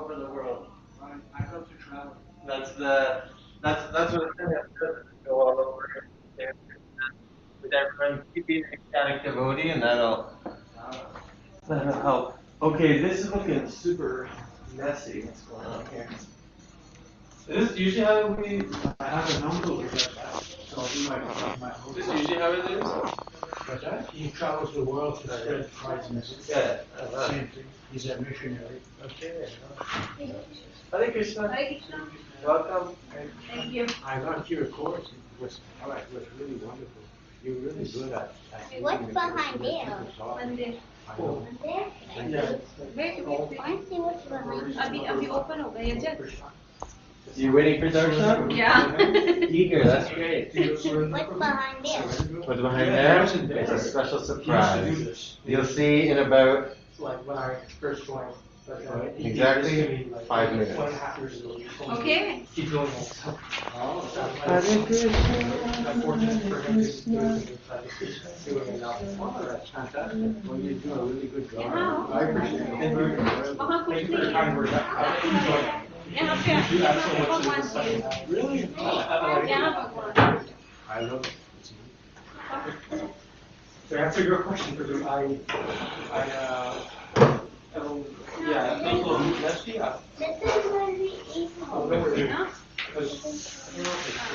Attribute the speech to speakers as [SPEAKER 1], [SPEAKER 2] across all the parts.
[SPEAKER 1] over the world.
[SPEAKER 2] Right. I love to travel.
[SPEAKER 1] That's what it's going to go all over there with everyone keeping ecstatic devotee, and that'll help. Okay, this is looking super messy. What's going on here? Is this usually how we?
[SPEAKER 2] I have an uncle who does that. So I'll do my
[SPEAKER 1] Is this usually how it is?
[SPEAKER 2] But he travels the world to spread Christ's message.
[SPEAKER 1] Yeah.
[SPEAKER 2] Same thing. He's a missionary.
[SPEAKER 1] Okay. Hare Krishna.
[SPEAKER 3] Hare Krishna.
[SPEAKER 1] Welcome.
[SPEAKER 3] Thank you.
[SPEAKER 2] I learned your course. It was really wonderful. You're really good at
[SPEAKER 4] What's behind there?
[SPEAKER 3] Monday.
[SPEAKER 2] Cool.
[SPEAKER 4] There?
[SPEAKER 3] Where to go?
[SPEAKER 4] I want to see what's behind
[SPEAKER 3] अभी open हो गया है
[SPEAKER 1] You waiting for darshan?
[SPEAKER 3] Yeah.
[SPEAKER 1] Eager. That's great.
[SPEAKER 4] What's behind there?
[SPEAKER 1] What's behind there? It's a special surprise. You'll see in about
[SPEAKER 2] Like when I first joined.
[SPEAKER 1] exactly 5 minutes.
[SPEAKER 2] 1.5 years ago.
[SPEAKER 3] Okay.
[SPEAKER 2] Keep going. I'm fortunate for him to do it now. Oh, that's fantastic. Well, you're doing a really good job.
[SPEAKER 3] Yeah.
[SPEAKER 2] I appreciate it. Thank you. Thank you for your kind words. I enjoyed it.
[SPEAKER 3] यहाँ पे
[SPEAKER 2] You add so much to the second half. Really?
[SPEAKER 3] यहाँ भगवान
[SPEAKER 2] I love it. To answer your question, Prabhu, yeah, those little messy.
[SPEAKER 4] This is where we eat home.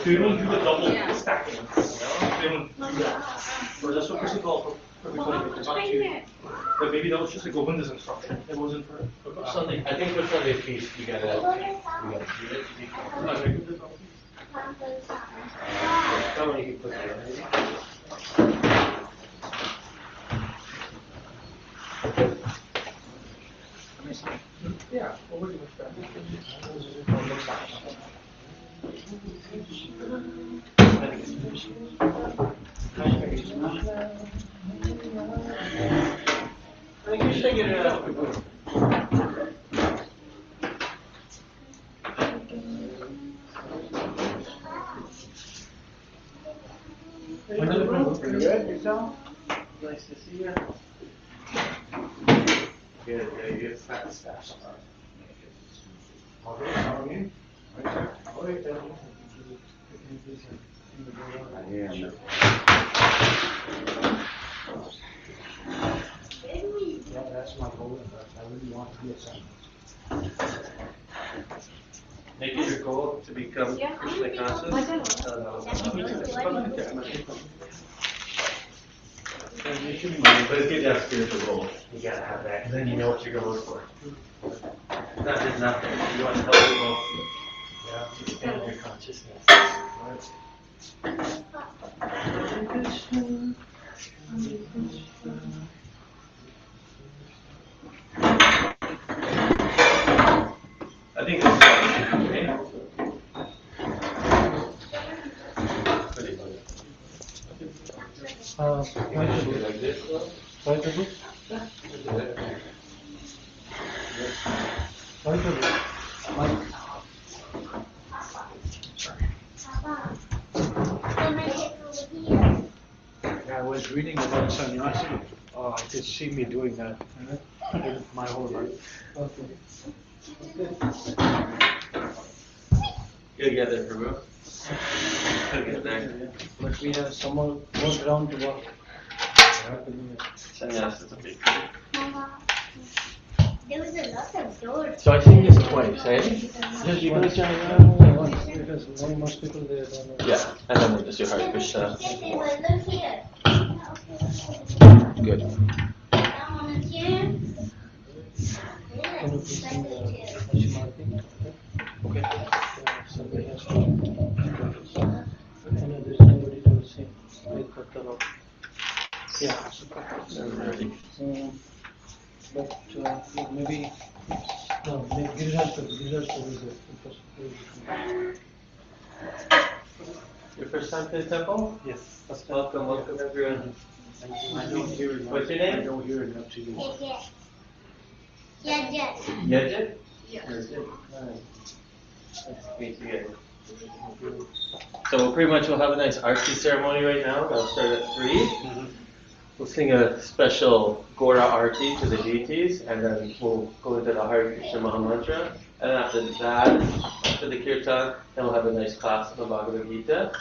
[SPEAKER 2] They don't do the double
[SPEAKER 3] Yeah.
[SPEAKER 2] stacking. They don't do that. Or that's what Chrissy called for but maybe that was just a Govinda's instruction. It wasn't for
[SPEAKER 1] Sunday. I think for Sunday feast you gotta do it. Someone you can put there.
[SPEAKER 2] Yeah. Well, we're doing
[SPEAKER 1] I think you should get it out.
[SPEAKER 2] Pretty good, yourself?
[SPEAKER 1] Nice to see you. Good, very good. Fat stash.
[SPEAKER 2] Okay, how are you? Yeah, that's my goal. I really want to be a scientist.
[SPEAKER 1] Make it your goal to become Krishna conscious. But it's good to have spiritual goals. You gotta have that, and then you know what you're going for. It's not just nothing. You want to help people. Yeah, expand your consciousness. I think this is okay. Pretty good. Like this,
[SPEAKER 2] I was reading about sannyasi. Oh, I could see me doing that my whole life.
[SPEAKER 1] You'll get there, Prabhu. You'll get there.
[SPEAKER 2] But we have some more ground to work.
[SPEAKER 1] Sannyas is a big
[SPEAKER 4] There was a lot of doors.
[SPEAKER 1] So I've seen this twice, eh?
[SPEAKER 2] Just
[SPEAKER 1] once,
[SPEAKER 2] because very much people there don't know.
[SPEAKER 1] Yeah, and then we'll just do Hare Krishna.
[SPEAKER 4] Look here.
[SPEAKER 1] Good.
[SPEAKER 4] Down on the chair.
[SPEAKER 2] Can you please send
[SPEAKER 4] Yeah.
[SPEAKER 2] marking?
[SPEAKER 1] Okay.
[SPEAKER 2] Somebody has to. And there's somebody to sing. I'll cut that off. Yeah. But maybe no, Girish to visit.
[SPEAKER 1] Your first time to the temple?
[SPEAKER 2] Yes.
[SPEAKER 1] Welcome everyone.
[SPEAKER 2] I know here.
[SPEAKER 1] What's your name?
[SPEAKER 2] I know here enough to you.
[SPEAKER 4] Yeah.
[SPEAKER 1] Yajit?
[SPEAKER 3] Yeah.
[SPEAKER 1] Yajit. Nice to meet you guys. So pretty much we'll have a nice artsy ceremony right now. That'll start at 3. we'll sing a special Gora Arti to the deities, and then we'll go into the Hare Krishna Maha Mantra. And after that, after the kirtan, then we'll have a nice class of the Bhagavad Gita.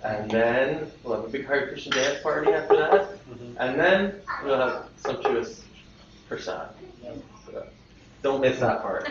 [SPEAKER 1] And then we'll have a big Hare Krishna dance party after that. And then we'll have sumptuous prasad. So don't miss that part.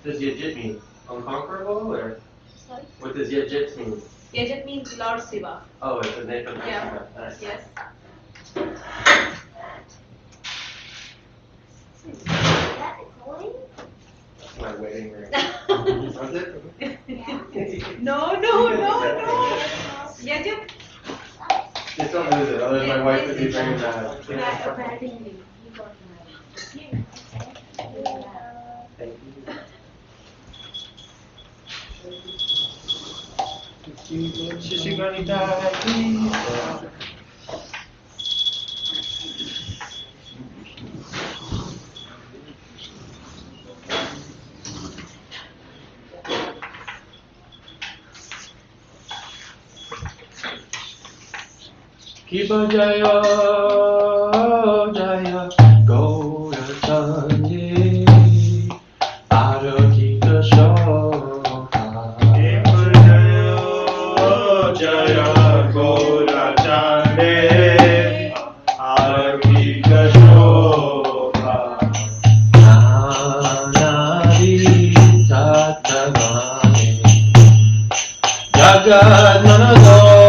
[SPEAKER 1] Does Yajit mean unconquerable, or
[SPEAKER 3] Sorry?
[SPEAKER 1] what does Yajit mean?
[SPEAKER 3] Yajat means Lord Shiva.
[SPEAKER 1] Oh, it's a name of the
[SPEAKER 3] Yeah.
[SPEAKER 1] Nice.
[SPEAKER 3] Yes.
[SPEAKER 4] Is that a coin?
[SPEAKER 1] That's my wedding ring. Was it?
[SPEAKER 3] No, no, no, no. Yajat.
[SPEAKER 1] Just don't lose it, otherwise my wife would be very mad.
[SPEAKER 3] Right.
[SPEAKER 1] Thank you. Kiba Jaya Jaya Gaura Sanje Arakita Shoka Kiba Jaya Jaya Gaura Sanje Arakita Shoka Nanadi Tatavane Jagat Manado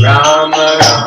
[SPEAKER 5] Rama Rama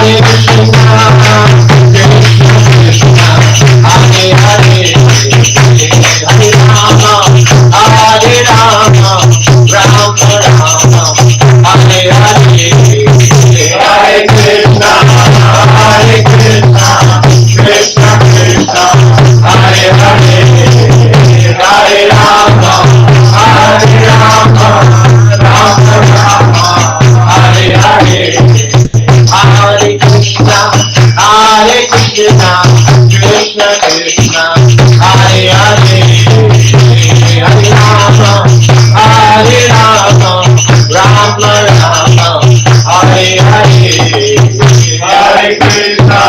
[SPEAKER 5] Hare Krishna, Hare Krishna, Krishna Krishna, Hare Hare, Hare Rama, Hare Rama, Rama Rama, Hare Hare, Hare Krishna,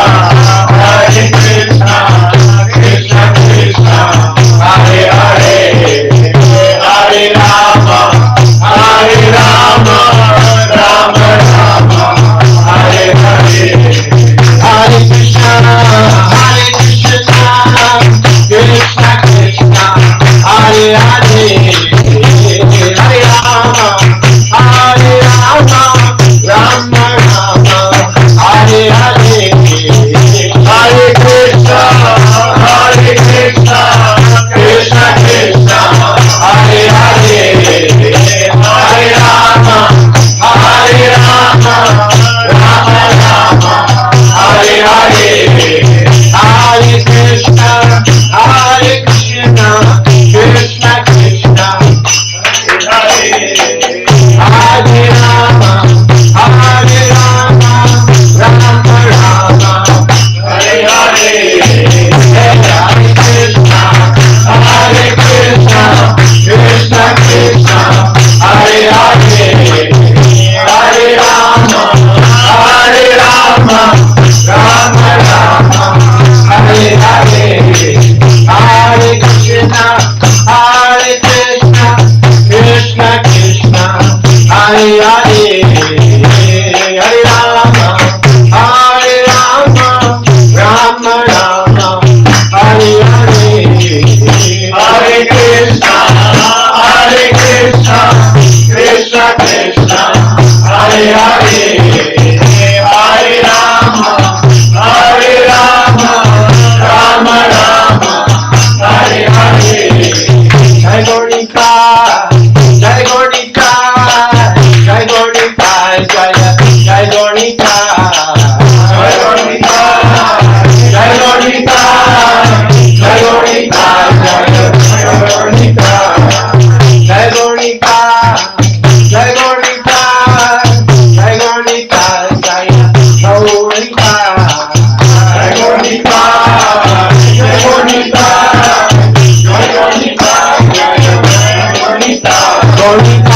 [SPEAKER 5] Krishna Krishna, Hare Hare, Hare Rama, Hare Rama, Rama Rama, Hare Hare, Hare Krishna, Krishna Krishna, Hare Hare, Hare Rama, Hare Rama, Rama Rama, Hare Hare, Hare Krishna, Krishna Krishna, Hare Hare, Hare Rama, Hare Rama, Rama Rama, Hare Hare, Hare Krishna, Krishna Krishna, Hare Hare, Hare Rama, Hare Rama, Rama Rama, Hare Hare, Hare Krishna, Krishna Krishna, Hare Hare, Hare Rama, Hare Rama, Rama Rama, Hare Hare, Hare Krishna, Krishna Krishna, Hare Hare, Hare Rama, Hare Rama, Rama Rama, Hare Hare, Hare Krishna, Krishna Krishna, Hare Hare, Hare Rama, Hare Rama, Rama Rama, Hare Hare, Jai Gaurika, Jai Gaurika, Jai Gaurika, Jai Gaurika, Jai Gaurika, Jai Gaurika, Jai Gaurika, Jai Gaurika, Jai Gaurika, Jai Gaurika, Jai Gaurika, Jai Gaurika, Jai Gaurika, Jai Gaurika, Jai Gaurika, Gaurika, Gaurika,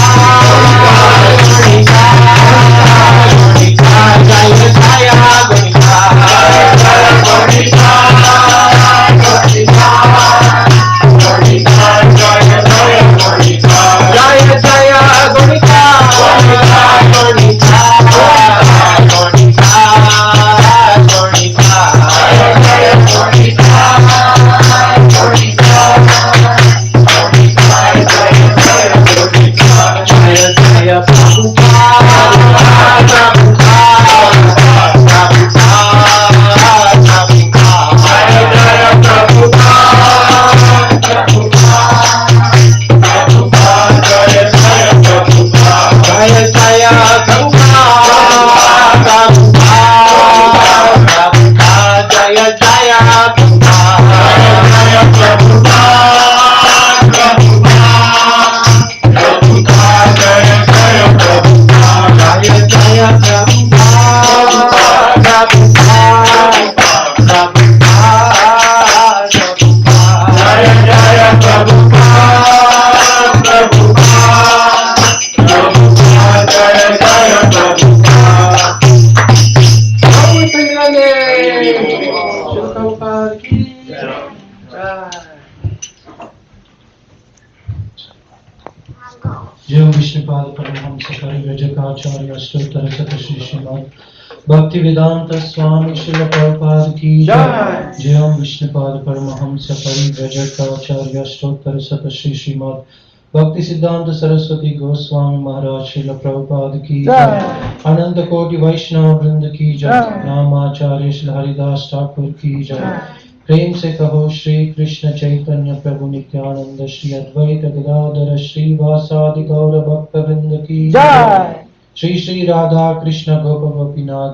[SPEAKER 5] Bhakti Vedanta Swami Srila Prabhupada ki jai. Jai Vishnupada Paramahamsa Parivrajaka Acharya Sata Shri Srimad Bhakti Siddhanta Saraswati Goswami Maharaj Srila Prabhupada ki jai. Ananda Koti Vaishnava Vrinda ki jai. Namacharya Srila Haridas Thakur ki jai. प्रेम से कहो श्री कृष्ण चैतन्य प्रभु नित्यानंद श्री अद्वैत गदाधर श्रीवासादि गौर भक्तवृंद की जय। श्री श्री राधा कृष्ण गोप गोपीनाथ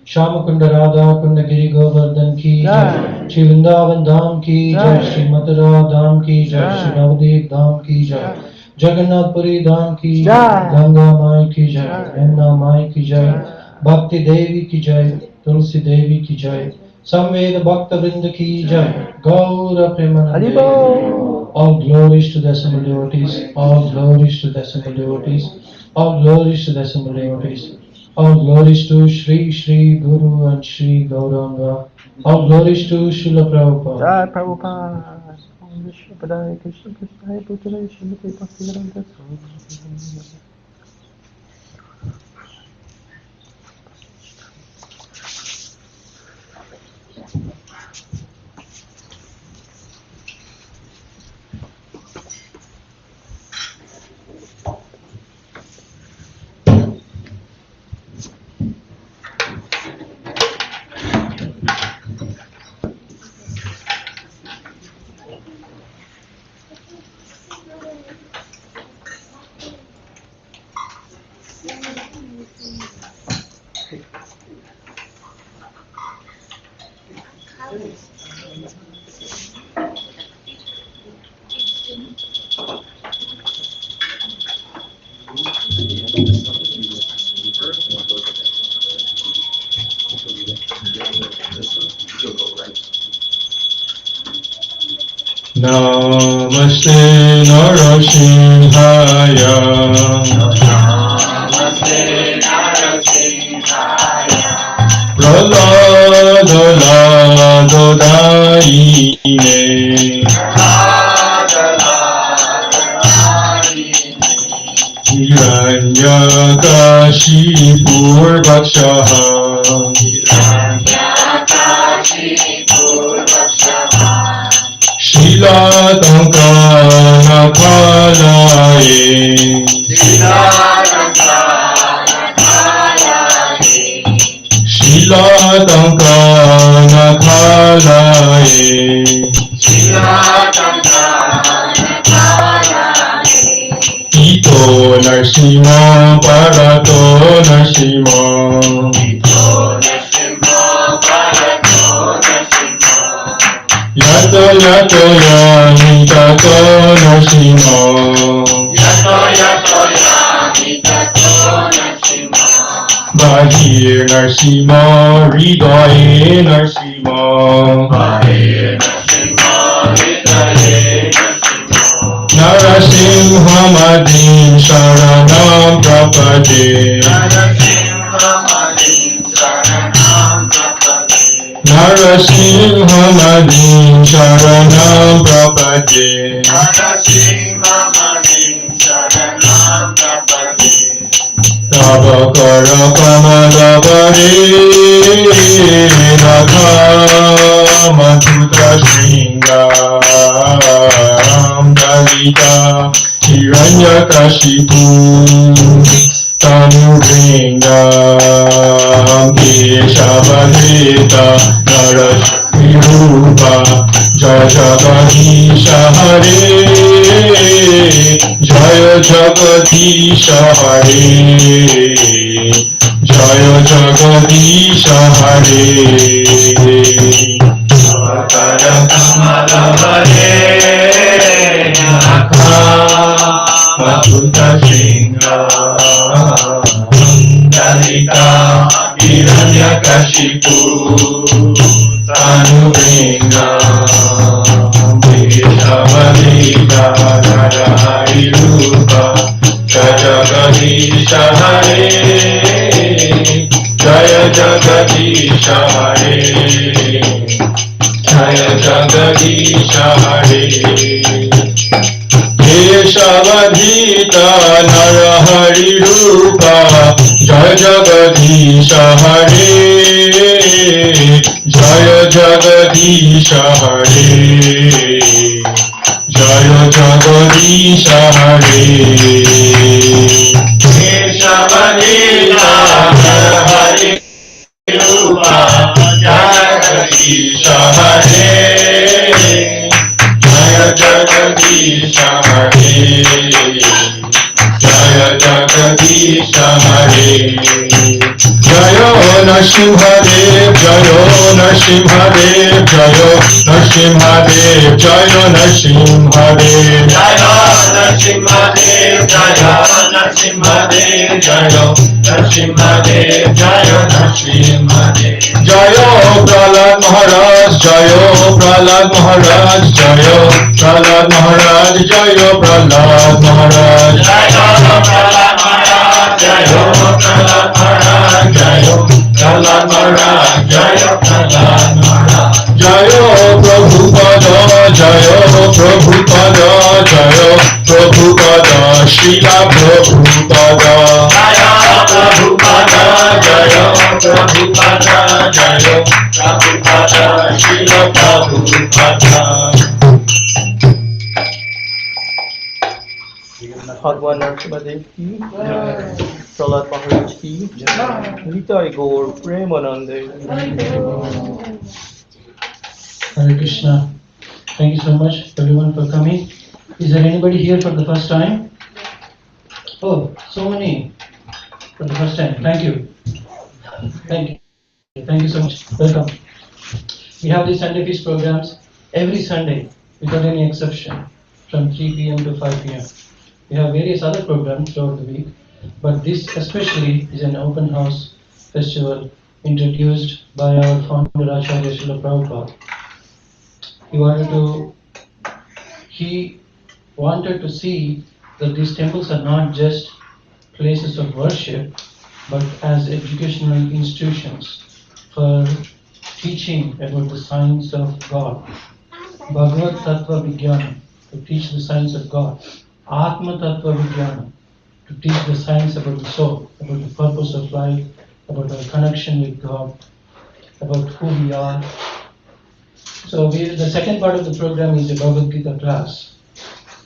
[SPEAKER 5] श्याम कुंड राधा कुंड गिरि गोवर्धन की जय। श्री वृंदावन धाम की जय। श्री मथुरा धाम की जय। श्री नवदीप धाम की जय। जगन्नाथपुरी धाम की जय। गंगा माई की जय। यमुना माई की जय। भक्ति देवी की जय। तुलसी देवी की जय। Samveda Bhakta Vrinda ki jai. Gaura Premanande.
[SPEAKER 6] Haribo.
[SPEAKER 5] All glories to the assembled devotees. All glories to the assembled devotees. All glories to the assembled devotees. All glories to Shri Shri Guru and Shri Gauranga. All glories to Srila Prabhupada.
[SPEAKER 6] Jai Prabhupada. Om Vishnu Padaya Krishna Krishna Bhutale Srimati Bhaktivedanta Swami.
[SPEAKER 5] Namaste Narasimhaya.
[SPEAKER 7] Namaste Narasimhaya.
[SPEAKER 5] Prahlada Lado Daine. Hiranyakashipur Bhakshaha. Shila Tankana Khalaye. Shila Tankana Khalaye. Ito Narsima Parato Narsima. Yato Yato Yani Tato Narsima. Bahir Narsima, Hridaye Narsima. Narasimha Madin Sharanam Prapade. Narasimha Madin Sharanam Prapade. Tava Kara Kamala Bare Radha Madhuta Shringam Dalita Hiranyakashipu Tanu Vringam Keshavadeta Narashvirupa Jaya Jagadisha Hare Jaya Jagadisha Hare Jaya Jagadisha Hare Avakara Kamala Hare Nakha Madhuta Shringam Dalita Hiranyakashipu Tanu Vringam Keshavadeta Narashvirupa Jaya Jagadisha Hare Jaya Jagadisha Hare Jaya Jagadisha Hare Keshavadita Narahari Rupa Jaya Jagadisha Hare Jaya Jagadisha Hare Jaya Jagadisha Hare Keshavadita Narahari Rupa Jaya Jagadisha Hare Jaya Jagadisha Hare Jaya Jagadisha Hare Jayo Narsimhadev Jayo Narsimhadev Jayo Narsimhadev Jayo Narsimhadev Jayo Narsimhadev Jayo Narsimhadev Jayo Narsimhadev Jayo Narsimhadev Jayo Pralaya Prahlad Maharaj Jayo, Prahlad Maharaj Jayo, Prahlad Maharaj Jayo, Prahlad Maharaj Jayo, Prahlad Maharaj Jayo, Prahlad Maharaj Jayo, Prahlad Maharaj Jayo, Prahlad Maharaj Jayo, Prabhupada Jayo, Prabhupada Jayo, Prabhupada Srila Prabhupada Jayo, Prabhupada Jayo, Prabhupada Jayo, Prabhupada Srila Prabhupada.
[SPEAKER 6] Bhagwan Narsimhadev ki, Prahlad Maharaj ki, Nitai Gaur Premanande.
[SPEAKER 5] Hare Krishna. Thank you so much everyone for coming. Is there anybody here for the first time? Oh, so many for the first time. Thank you. Thank you. Thank you so much. Welcome. We have these Sunday feast programs every Sunday without any exception from 3 p.m. to 5 p.m. We have various other programs throughout the week, but this especially is an open house festival introduced by our founder Acharya Srila Prabhupada. He wanted to see that these temples are not just places of worship, but as educational institutions for teaching about the science of God. Bhagavad Tattva Vijnana, to teach the science of God. Atma Tattva Vijnana, to teach the science about the soul, about the purpose of life, about our connection with God, about who we are. So the second part of the program is a Bhagavad Gita class.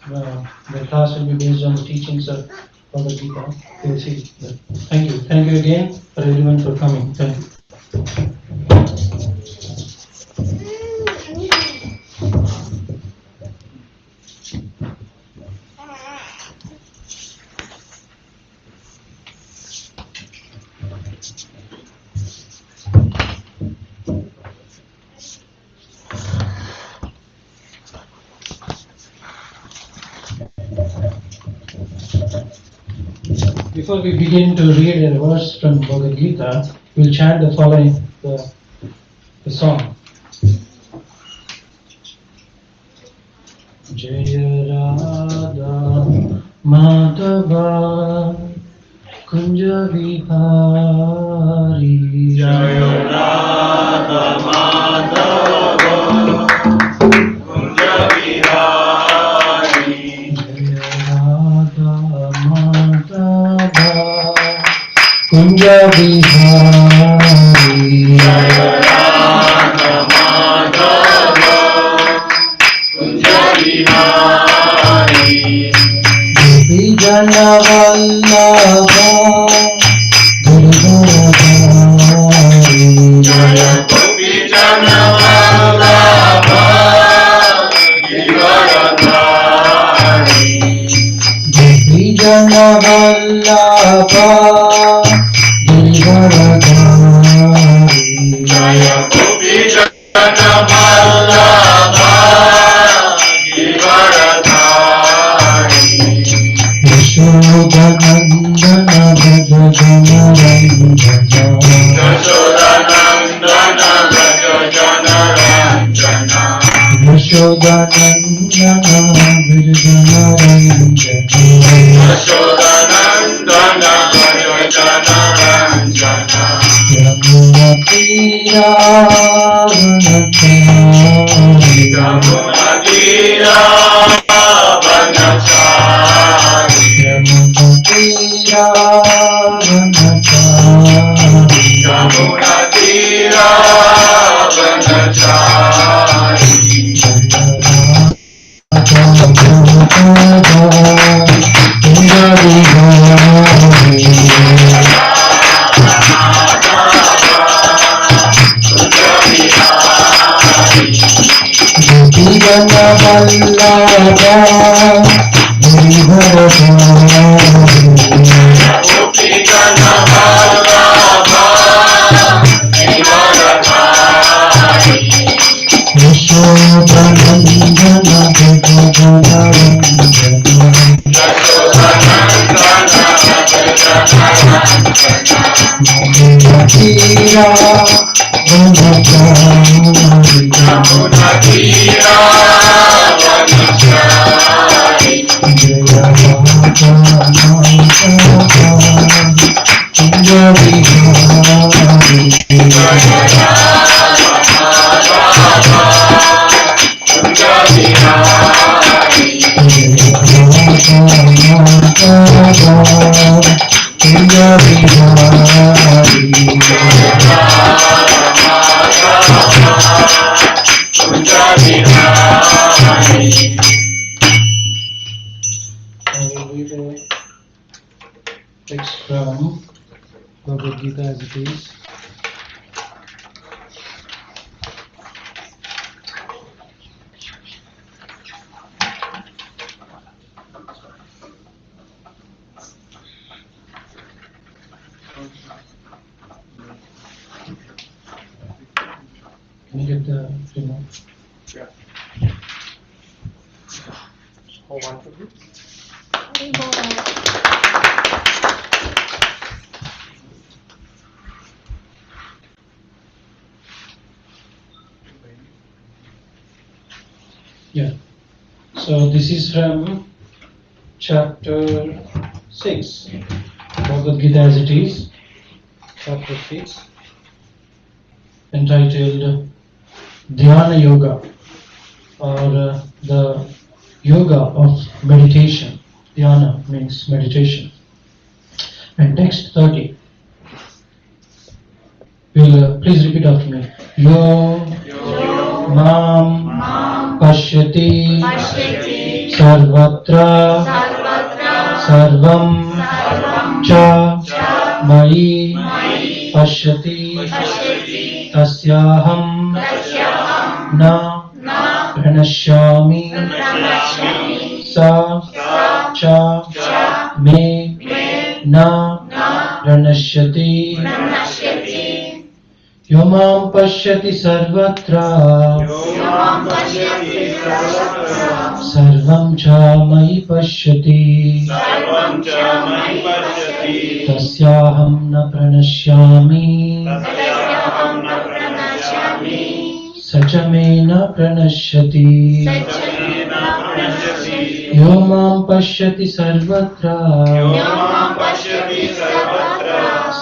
[SPEAKER 5] The class will be based on the teachings of Bhagavad Gita. You will see that. Thank you. Thank you again for everyone for coming. Thank you. Before we begin to read a verse from Bhagavad Gita, we'll chant the following the song. Jaya Radha Madhava Kunja Vihari Jaya Radha Madhava Kunja Vihari Jaya Radha Madhava Kunja Vihari Jaya Radha Madhava Kunja Vihari Gopi Jana Vallabha Giridharadhari Jaya Gopi Jana Vallabha Giridharadhari Gopi Jana Vallabha Giridharadhari Jaya Gopi Jana Vallabha Giridharadhari Yashodanandana Bhaja Jana Ranjana Yashodanandana Bhaja Jana Ranjana Yashodanandana Bhaja Jana Ranjana Yashodanandana Bhaja Jana Ranjana Yamuna Tira Vanachari Yamuna Tira Vanachari Yamuna Tira Vanachari Yamuna Tira Vanachari Jana Vallabha Gopi Jana Vallabha Giridharadhari Yashodanandana Bhaja Jana Ranjana Yashodanandana Bhaja Jana Ranjana Yamuna Tira Vanachari Text from Bhagavad Gita as it is. Can you get the remote?
[SPEAKER 2] Yeah. Hold on for me.
[SPEAKER 5] Yeah. So this is from chapter 6, Bhagavad Gita as it is, chapter 6, entitled Dhyana Yoga, or the yoga of meditation. Dhyana means meditation. And text 30. Please repeat after me. Yo Mam Pashyati Sarvatra Sarvam Cha Mai Pashyati Tasyaham Na Pranashyami Sa Cha Me Na Pranashyati Yomam Pashyati Sarvatra Sarvam Cha Mai Pashyati Tasyaham Na Pranashyami Sachamena Pranashyati Yomam Pashyati Sarvatra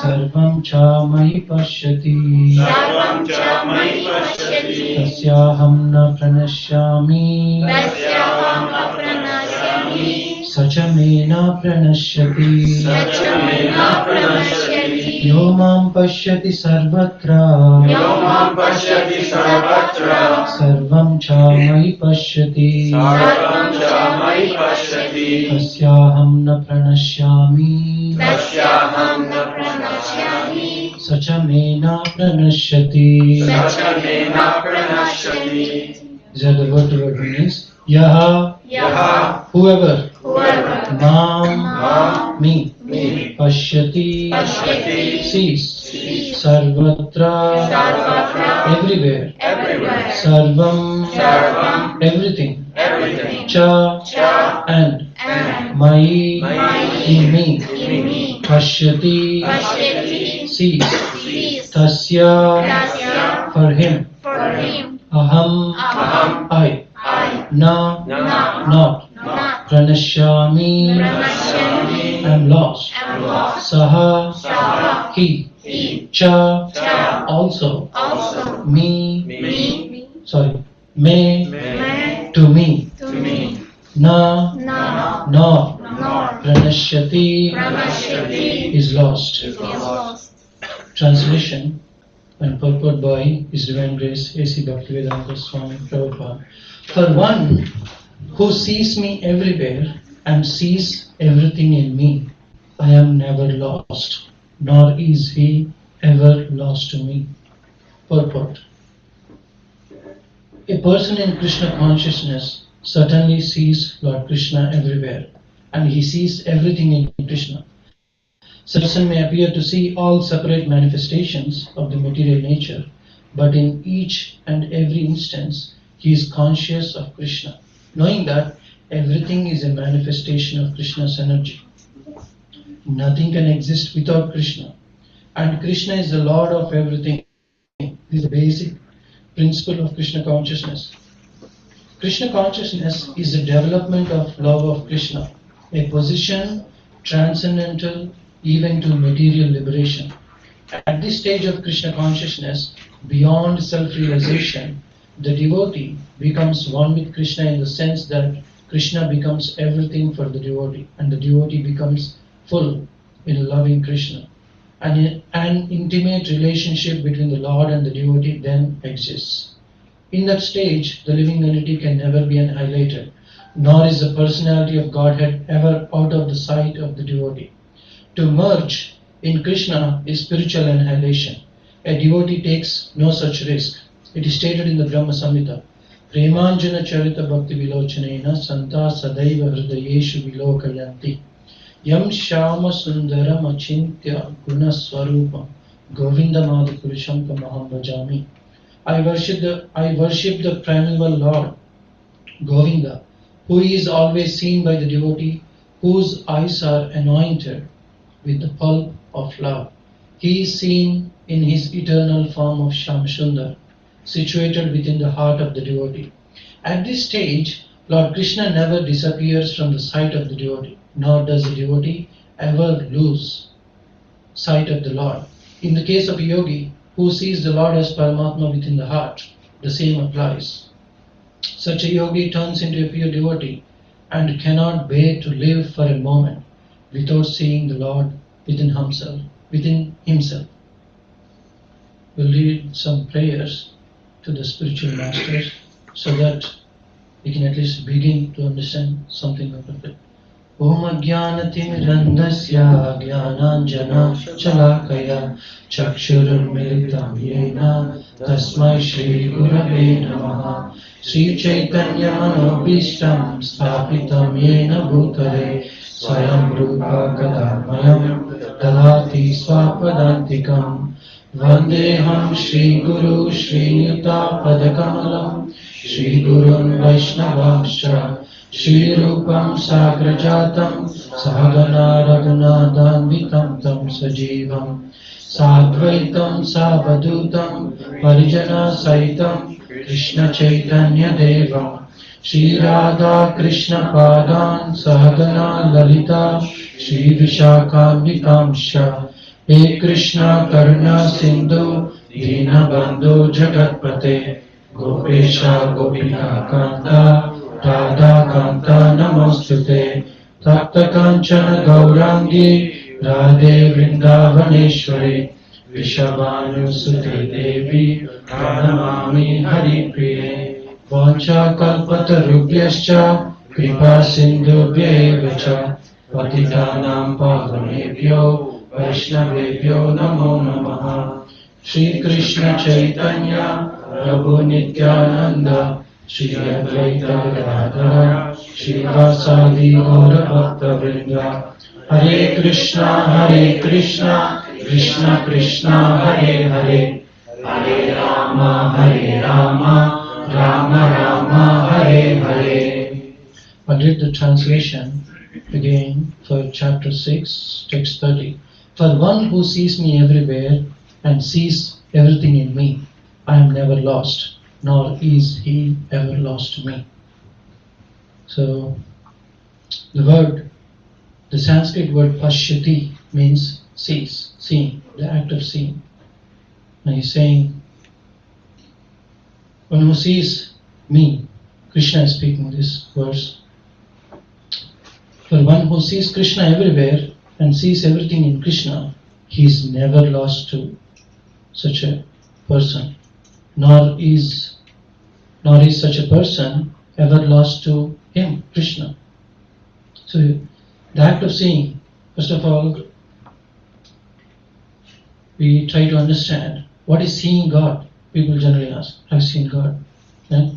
[SPEAKER 5] Sarvam Cha Mai Pashyati Tasyaham Na Pranashyami Sachamena Pranashyati Yomam Pashyati Sarvatra Sarvam Cha Mai Pashyati Tasyaham Na Pranashyami Sachamena Pranashyati. These are the word-to-word meanings. Yaha, whoever, Mam, me, Pashyati, sees, Sarvatra, everywhere, Sarvam, everything, Cha, and Mai, in me, Pashyati, sees, Tasya, for him, Aham, I, Na, not, Pranashyami, am lost, Saha, he, Cha, also, me, to me, Na, nor, Pranashyati, is lost. Translation and purport by His Divine Grace A.C. Bhaktivedanta Swami Prabhupada. For one who sees me everywhere and sees everything in me, I am never lost, nor is he ever lost to me. Purport. A person in Krishna consciousness certainly sees Lord Krishna everywhere, and he sees everything in Krishna. Such a person may appear to see all separate manifestations of the material nature, but in each and every instance, he is conscious of Krishna, knowing that everything is a manifestation of Krishna's energy. Nothing can exist without Krishna, and Krishna is the Lord of everything. This is the basic principle of Krishna consciousness. Krishna consciousness is the development of love of Krishna, a position transcendental even to material liberation. At this stage of Krishna consciousness, beyond self-realization, the devotee becomes one with Krishna in the sense that Krishna becomes everything for the devotee, and the devotee becomes full in loving Krishna. And an intimate relationship between the Lord and the devotee then exists. In that stage, the living entity can never be annihilated, nor is the personality of Godhead ever out of the sight of the devotee. To merge in Krishna is spiritual annihilation. A devotee takes no such risk. It is stated in the Brahma Samhita, Premanjana Charita Bhakti Vilochanena Santa Sadaiva Hridayeshu Vilokayanti Yam Shama Sundaram Achintya Guna Swarupa Govindamadi Purusham Kamaham Bhajami. I worship the primeval Lord, Govinda, who is always seen by the devotee, whose eyes are anointed with the pulp of love. He is seen in his eternal form of Shamsundar, situated within the heart of the devotee. At this stage, Lord Krishna never disappears from the sight of the devotee, nor does the devotee ever lose sight of the Lord. In the case of a yogi who sees the Lord as Paramatma within the heart, the same applies. Such a yogi turns into a pure devotee and cannot bear to live for a moment without seeing the Lord within himself. We'll read some prayers to the spiritual masters so that we can at least begin to understand something out of it. Om Ajnanatirandasya Jnananjana Chalakaya Chakshurunmilitam Yena Tasmai Shri Gurave Namaha Sri Chaitanya Manobhishtam Sthapitam Yena Bhutale Swayam Rupa Kadamayam Dadati Swapadantikam Vandeham Shri Guru Shri Yuta Padakamalam Shri Gurun Vaishnavamscha Shri Rupam Sagrajatam Sahagana Raghunadanvitam Tam Sajivam Sadvaitam Savadutam Parijana Saitam Krishna Chaitanya Devam Shri Radha Krishna Padan Sahagana Lalita Shri Vishakambhikamsha He Krishna Karuna Sindhu Dina Bandhu Jagatpate Gopesha Gopika Kanta Radha Kanta Namostute Tapta Kanchana Gaurangi Radhe Vrindavaneshwari Vishabhanu Sute Devi Pranamami Hari Priye Vancha Kalpata Rubhyascha Kripa Sindhubhya Evacha Patitanam Pavanebhyo Vaishnavebhyo Namo Namaha Shri Krishna Chaitanya Prabhu Nityananda Shri Advaita Gadadhara Shri Vasadi Gaura Bhakta Vrinda Hare Krishna Krishna Krishna Hare Hare Hare Rama Rama Hare Hare. I'll read the translation again for chapter 6, text 30. For one who sees me everywhere and sees everything in me, I am never lost, nor is he ever lost to me. So, the Sanskrit word pashyati means sees, seeing, the act of seeing. And he's saying, one who sees me, Krishna is speaking this verse. For one who sees Krishna everywhere and sees everything in Krishna, he is never lost to such a person, nor is such a person ever lost to him, Krishna. So the act of seeing, first of all, we try to understand what is seeing God. People generally ask, have you seen God? Yeah?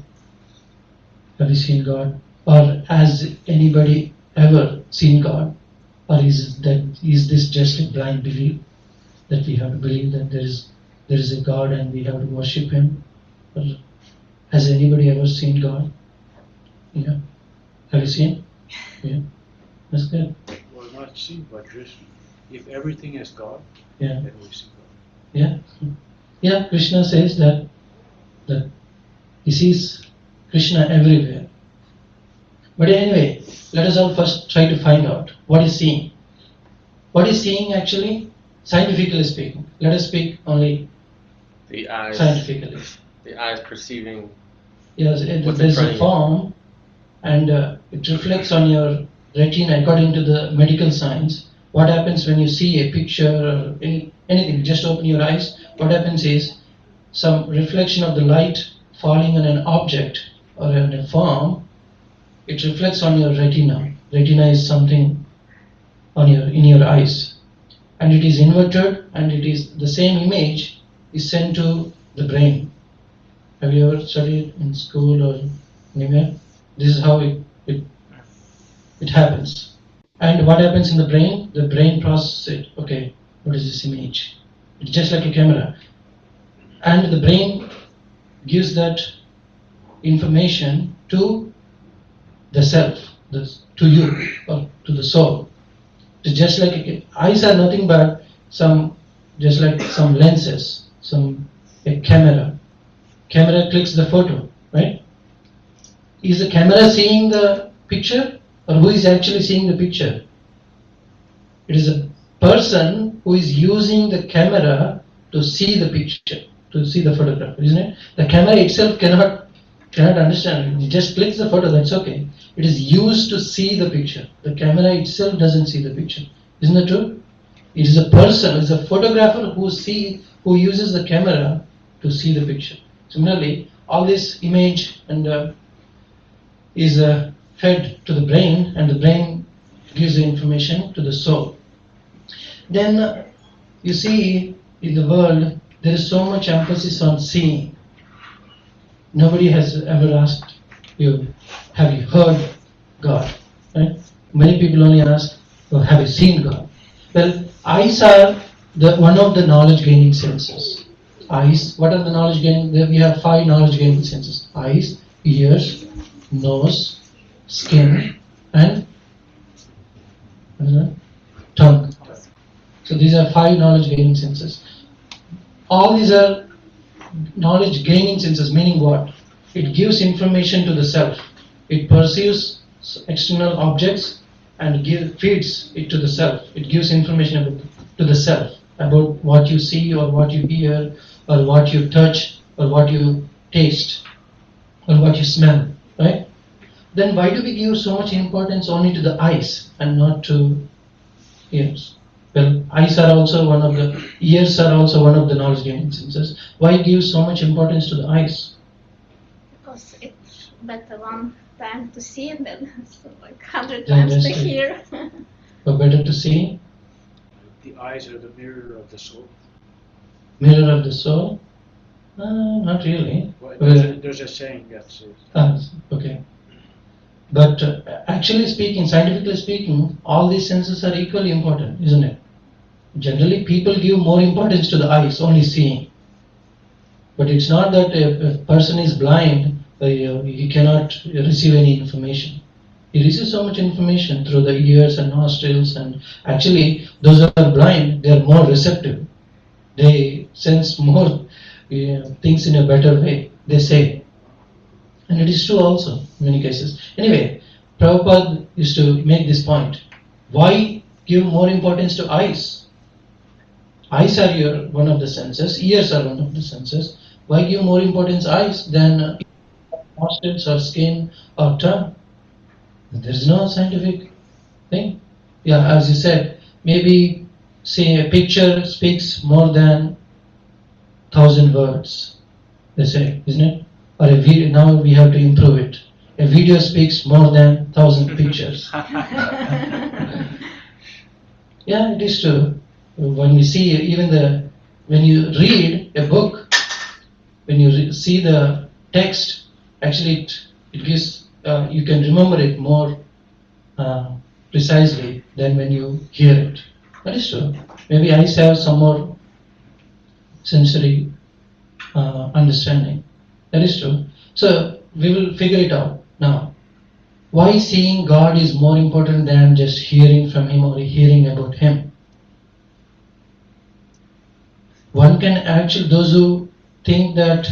[SPEAKER 5] Have you seen God? Or has anybody ever seen God? Or is this just a blind belief that we have to believe that there is a God and we have to worship Him? Or has anybody ever seen God? Yeah. Have you seen? Yeah. That's good.
[SPEAKER 7] Well, not seen, but just if everything is God,
[SPEAKER 5] Yeah.
[SPEAKER 7] then we see God.
[SPEAKER 5] Yeah. Yeah, Krishna says that That he sees Krishna everywhere. But anyway, let us all first try to find out what is seeing. What is seeing actually, scientifically speaking? Let us speak only
[SPEAKER 1] The eyes.
[SPEAKER 5] scientifically.
[SPEAKER 1] The eyes perceiving.
[SPEAKER 5] Yes,
[SPEAKER 1] What's
[SPEAKER 5] there's
[SPEAKER 1] in front
[SPEAKER 5] a
[SPEAKER 1] of you?
[SPEAKER 5] form, and it reflects on your retina according to the medical science. What happens when you see a picture or anything, just open your eyes, what happens is some reflection of the light falling on an object or on a form, it reflects on your retina. Retina is something on in your eyes, and it is inverted, and it is the same image is sent to the brain. Have you ever studied in school or anywhere? This is how it happens. And what happens in the brain? The brain processes it. Okay, what is this image? It's just like a camera. And the brain gives that information to the self, to you, or to the soul. It's just like eyes are nothing but just like some lenses, a camera. Camera clicks the photo, right? Is the camera seeing the picture, or who is actually seeing the picture? It is a person who is using the camera to see the picture, to see the photograph, isn't it? The camera itself cannot understand. It just clicks the photo, that's okay. It is used to see the picture. The camera itself doesn't see the picture. Isn't that true? It is a person, it's a photographer who uses the camera to see the picture. Similarly, all this image and is fed to the brain, and the brain gives the information to the soul. Then you see in the world there is so much emphasis on seeing. Nobody has ever asked you, have you heard God? Right? Many people only ask, well, have you seen God? Well, eyes are one of the knowledge gaining senses. Eyes, what are the knowledge gaining? We have 5 knowledge gaining senses: eyes, ears, nose, skin, and tongue. So these are 5 knowledge gaining senses. All these are knowledge gaining senses, meaning what? It gives information to the self. It perceives external objects and feeds it to the self. It gives information to the self about what you see or what you hear or what you touch or what you taste or what you smell, right? Then why do we give so much importance only to the eyes and not to ears? Well, ears are also one of the knowledge gaining senses. Why give so much importance to the eyes?
[SPEAKER 4] Because it's better one time to see it than like 100
[SPEAKER 5] Then
[SPEAKER 4] times to
[SPEAKER 5] just
[SPEAKER 4] hear.
[SPEAKER 5] Or better to see?
[SPEAKER 7] The eyes are the mirror of the soul.
[SPEAKER 5] Mirror of the soul? Not really.
[SPEAKER 7] Well,
[SPEAKER 5] Well,
[SPEAKER 7] there's a saying that says.
[SPEAKER 5] Okay. But actually speaking, scientifically speaking, all these senses are equally important, isn't it? Generally, people give more importance to the eyes, only seeing. But it's not that a person is blind, he cannot receive any information. He receives so much information through the ears and nostrils, and actually, those who are blind, they are more receptive. They sense more things in a better way, they say. And it is true also in many cases. Anyway, Prabhupada used to make this point. Why give more importance to eyes? Eyes are one of the senses, ears are one of the senses. Why give more importance to eyes than nostrils or skin or tongue? There is no scientific thing. Yeah, as you said, maybe say a picture speaks more than 1,000 words, they say, isn't it? Or a video, now we have to improve it. A video speaks more than 1,000 pictures. Yeah, it is true. When we see when you read a book, when you see the text, actually it gives, you can remember it more precisely than when you hear it. That is true. Maybe eyes have some more sensory understanding. That is true. So we will figure it out now. Why seeing God is more important than just hearing from Him or hearing about Him? One can actually, those who think that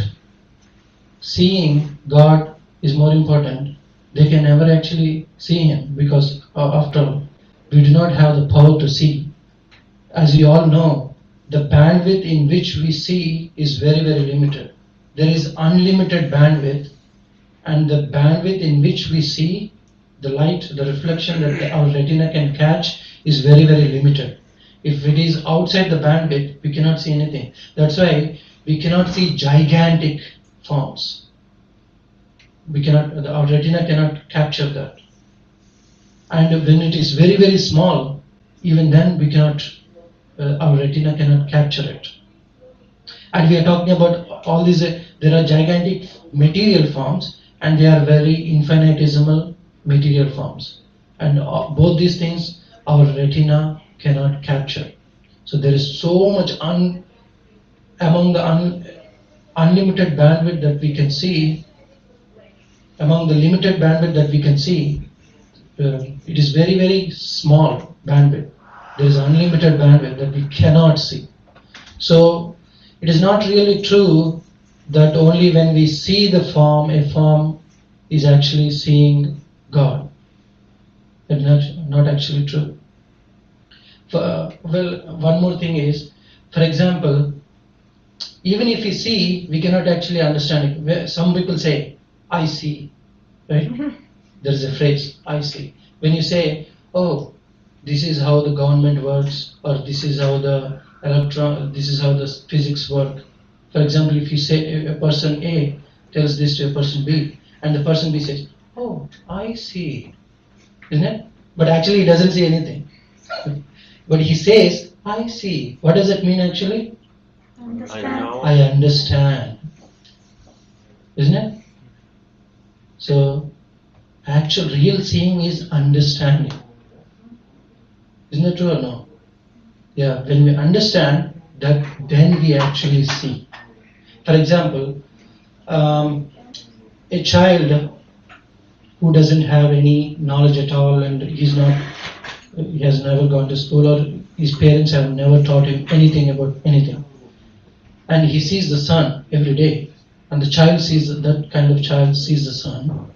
[SPEAKER 5] seeing God is more important, they can never actually see Him, because after all, we do not have the power to see. As you all know, the bandwidth in which we see is very, very limited. There is unlimited bandwidth, and the bandwidth in which we see, the light, the reflection that our retina can catch is very, very limited. If it is outside the bandwidth, we cannot see anything. That's why we cannot see gigantic forms. Our retina cannot capture that. And when it is very, very small, even then our retina cannot capture it. And we are talking about all these, there are gigantic material forms, and they are very infinitesimal material forms. And both these things, our retina cannot capture. So there is so much among the unlimited bandwidth that we can see, among the limited bandwidth that we can see, it is very, very small bandwidth. There is unlimited bandwidth that we cannot see. So it is not really true that only when we see the form, a form is actually seeing God. That's not actually true. One more thing is, for example, even if we see, we cannot actually understand it. Some people say, I see, right? There is a phrase, I see. When you say, oh, this is how the government works, or this is how the physics work. For example, if you say a person A tells this to a person B, and the person B says, oh, I see, isn't it? But actually he doesn't see anything. But he says, I see. What does that mean actually? I understand. Isn't it? So, actual real seeing is understanding. Isn't it true or no? Yeah, when we understand that, then we actually see. For example, a child who doesn't have any knowledge at all, and he has never gone to school, or his parents have never taught him anything about anything, and he sees the sun every day, and that kind of child sees the sun,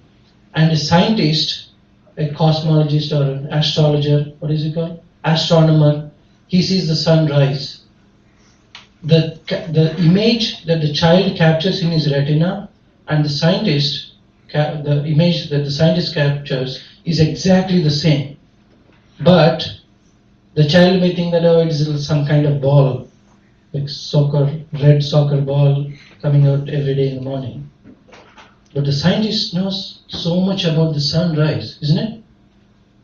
[SPEAKER 5] and a scientist, a cosmologist or an astrologer, what is it called? Astronomer, he sees the sun rise. The image that the child captures in his retina and the image that the scientist captures is exactly the same. But the child may think that, oh, it is some kind of ball, like red soccer ball coming out every day in the morning. But the scientist knows so much about the sunrise, isn't it?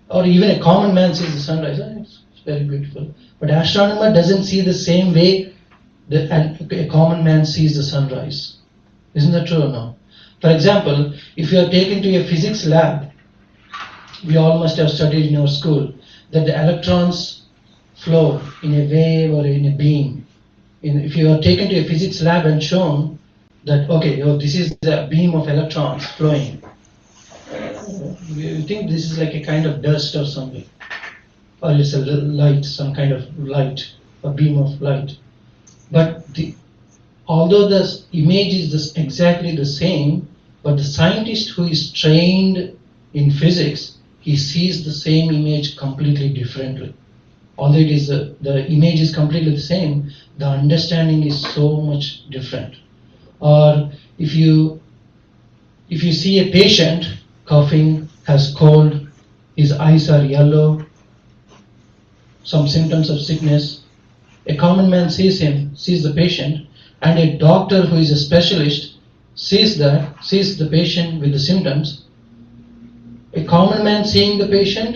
[SPEAKER 5] Or even a common man sees the sunrise. It's very beautiful. But astronomer doesn't see the same way that a common man sees the sunrise. Isn't that true or no? For example, if you are taken to a physics lab, we all must have studied in our school that the electrons flow in a wave or in a beam. If you are taken to a physics lab and shown that, okay, this is the beam of electrons flowing, you think this is like a kind of dust or something, or it's a light, some kind of light, a beam of light. But although the image is exactly the same, but the scientist who is trained in physics, he sees the same image completely differently. Although the image is completely the same, the understanding is so much different. Or if you see a patient coughing, has cold, his eyes are yellow, some symptoms of sickness, a common man sees the patient, and a doctor who is a specialist sees the patient with the symptoms. A common man seeing the patient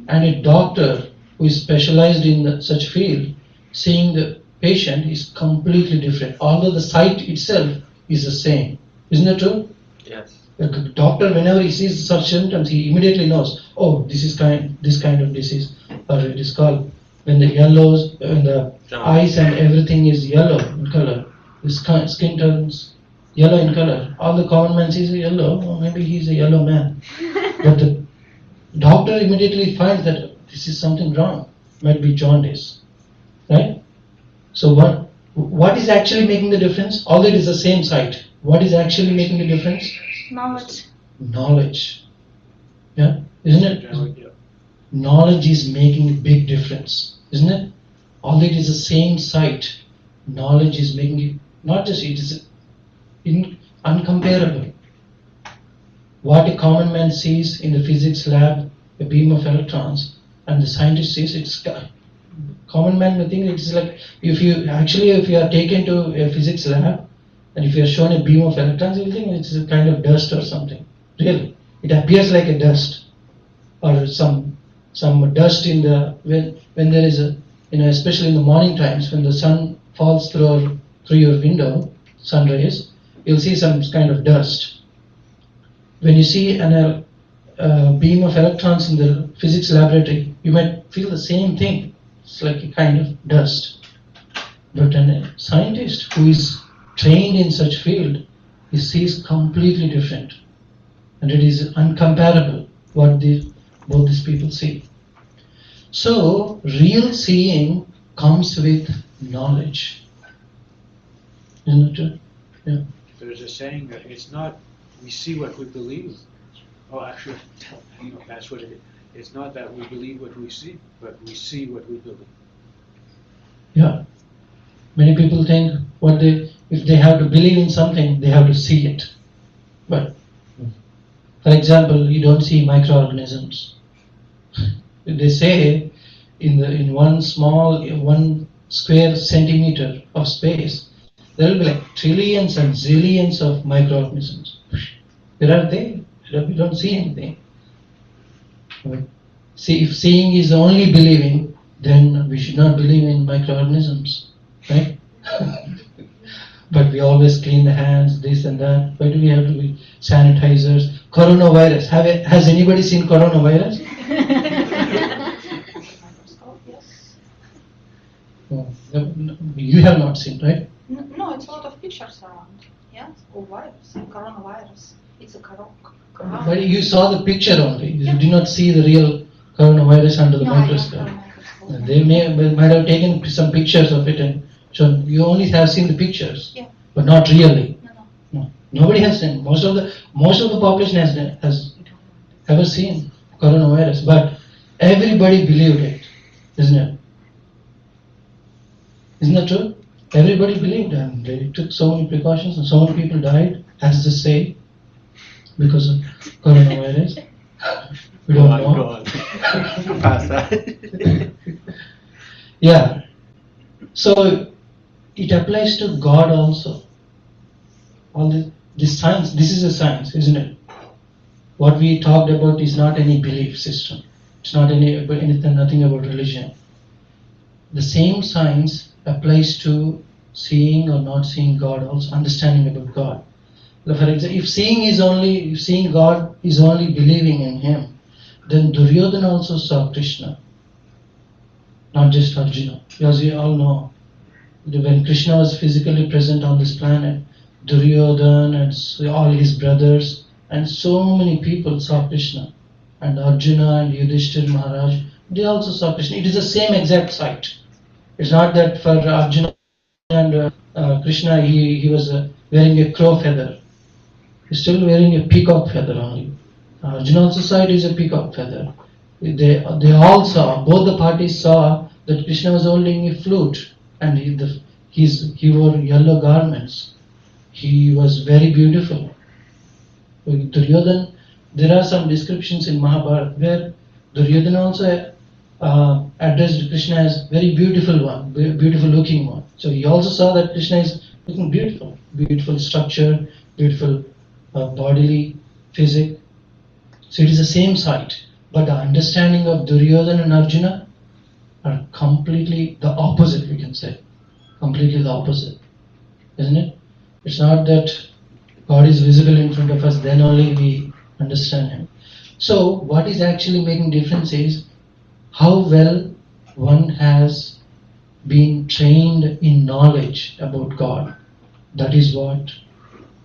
[SPEAKER 5] and a doctor who is specialized in such field seeing the patient is completely different, although the sight itself is the same. Isn't that true?
[SPEAKER 1] Yes.
[SPEAKER 5] The doctor, whenever he sees such symptoms, he immediately knows, oh, this kind of disease, or it is called when the eyes and everything is yellow in color, the skin turns yellow in color. All the common man sees yellow, oh, maybe he's a yellow man. But the doctor immediately finds that this is something wrong, might be jaundice, right? So what is actually making the difference? Although it is the same sight, What is actually making the difference?
[SPEAKER 4] Knowledge.
[SPEAKER 5] Knowledge. Yeah, isn't it?
[SPEAKER 7] Yeah.
[SPEAKER 5] Knowledge is making a big difference, isn't it? Although it is the same sight, knowledge is making it, not just it is uncomparable. What a common man sees in the physics lab, a beam of electrons, and the scientist sees it's common man may think it's like if you are taken to a physics lab and if you are shown a beam of electrons, you will think it's a kind of dust or something. Really, it appears like a dust or some dust in the when there is a especially in the morning times when the sun falls through your window, sun rays, you'll see some kind of dust. When you see a beam of electrons in the physics laboratory, you might feel the same thing. It's like a kind of dust. But a scientist who is trained in such field, he sees completely different. And it is uncomparable what both these people see. So, real seeing comes with knowledge. Isn't it true? Yeah.
[SPEAKER 7] There's a saying that it's not we see what we believe. Oh, actually, that's what it is. It's not that we believe what we see, but we see what we believe.
[SPEAKER 5] Yeah. Many people think if they have to believe in something, they have to see it. But, for example, you don't see microorganisms. They say in one square centimeter of space, there will be like trillions and zillions of microorganisms. Where are they? We don't see anything. See, if seeing is only believing, then we should not believe in microorganisms, right? But we always clean the hands, this and that. Why do we have to be sanitizers? Coronavirus. Has anybody seen coronavirus? Oh, no, you have not seen, right?
[SPEAKER 8] No, it's a lot of pictures around. Yes, or virus, coronavirus. It's a corona.
[SPEAKER 5] But you saw the picture only. You did not see the real coronavirus under the microscope. They might have taken some pictures of it and shown. You only have seen the pictures,
[SPEAKER 8] Yeah.
[SPEAKER 5] but not really.
[SPEAKER 8] No.
[SPEAKER 5] Nobody has seen. Most of the population has ever seen coronavirus, but everybody believed it, isn't it? Isn't that true? Everybody believed, and they took so many precautions, and so many people died, as they say, because of coronavirus. We don't know.
[SPEAKER 6] Past that.
[SPEAKER 5] Yeah. So it applies to God also. All this science, this is a science, isn't it? What we talked about is not any belief system. It's not nothing about religion. The same science applies to seeing or not seeing God, also understanding about God. For example, if seeing God is only believing in Him, then Duryodhana also saw Krishna, not just Arjuna. As you all know, when Krishna was physically present on this planet, Duryodhana and all his brothers and so many people saw Krishna. And Arjuna and Yudhishthira Maharaj, they also saw Krishna. It is the same exact sight. It's not that for Arjuna and Krishna he was wearing a crow feather. He's still wearing a peacock feather only. Arjuna also saw it is a peacock feather. They all saw, both the parties saw that Krishna was holding a flute and he wore yellow garments. He was very beautiful. Duryodhana, there are some descriptions in Mahabharata where Duryodhana also addressed Krishna as very beautiful one, beautiful looking one. So he also saw that Krishna is looking beautiful, beautiful structure, beautiful bodily physique. So it is the same sight, but the understanding of Duryodhana and Arjuna are completely the opposite, we can say. Completely the opposite, isn't it? It's not that God is visible in front of us, then only we understand Him. So what is actually making difference is how well one has been trained in knowledge about God. That is what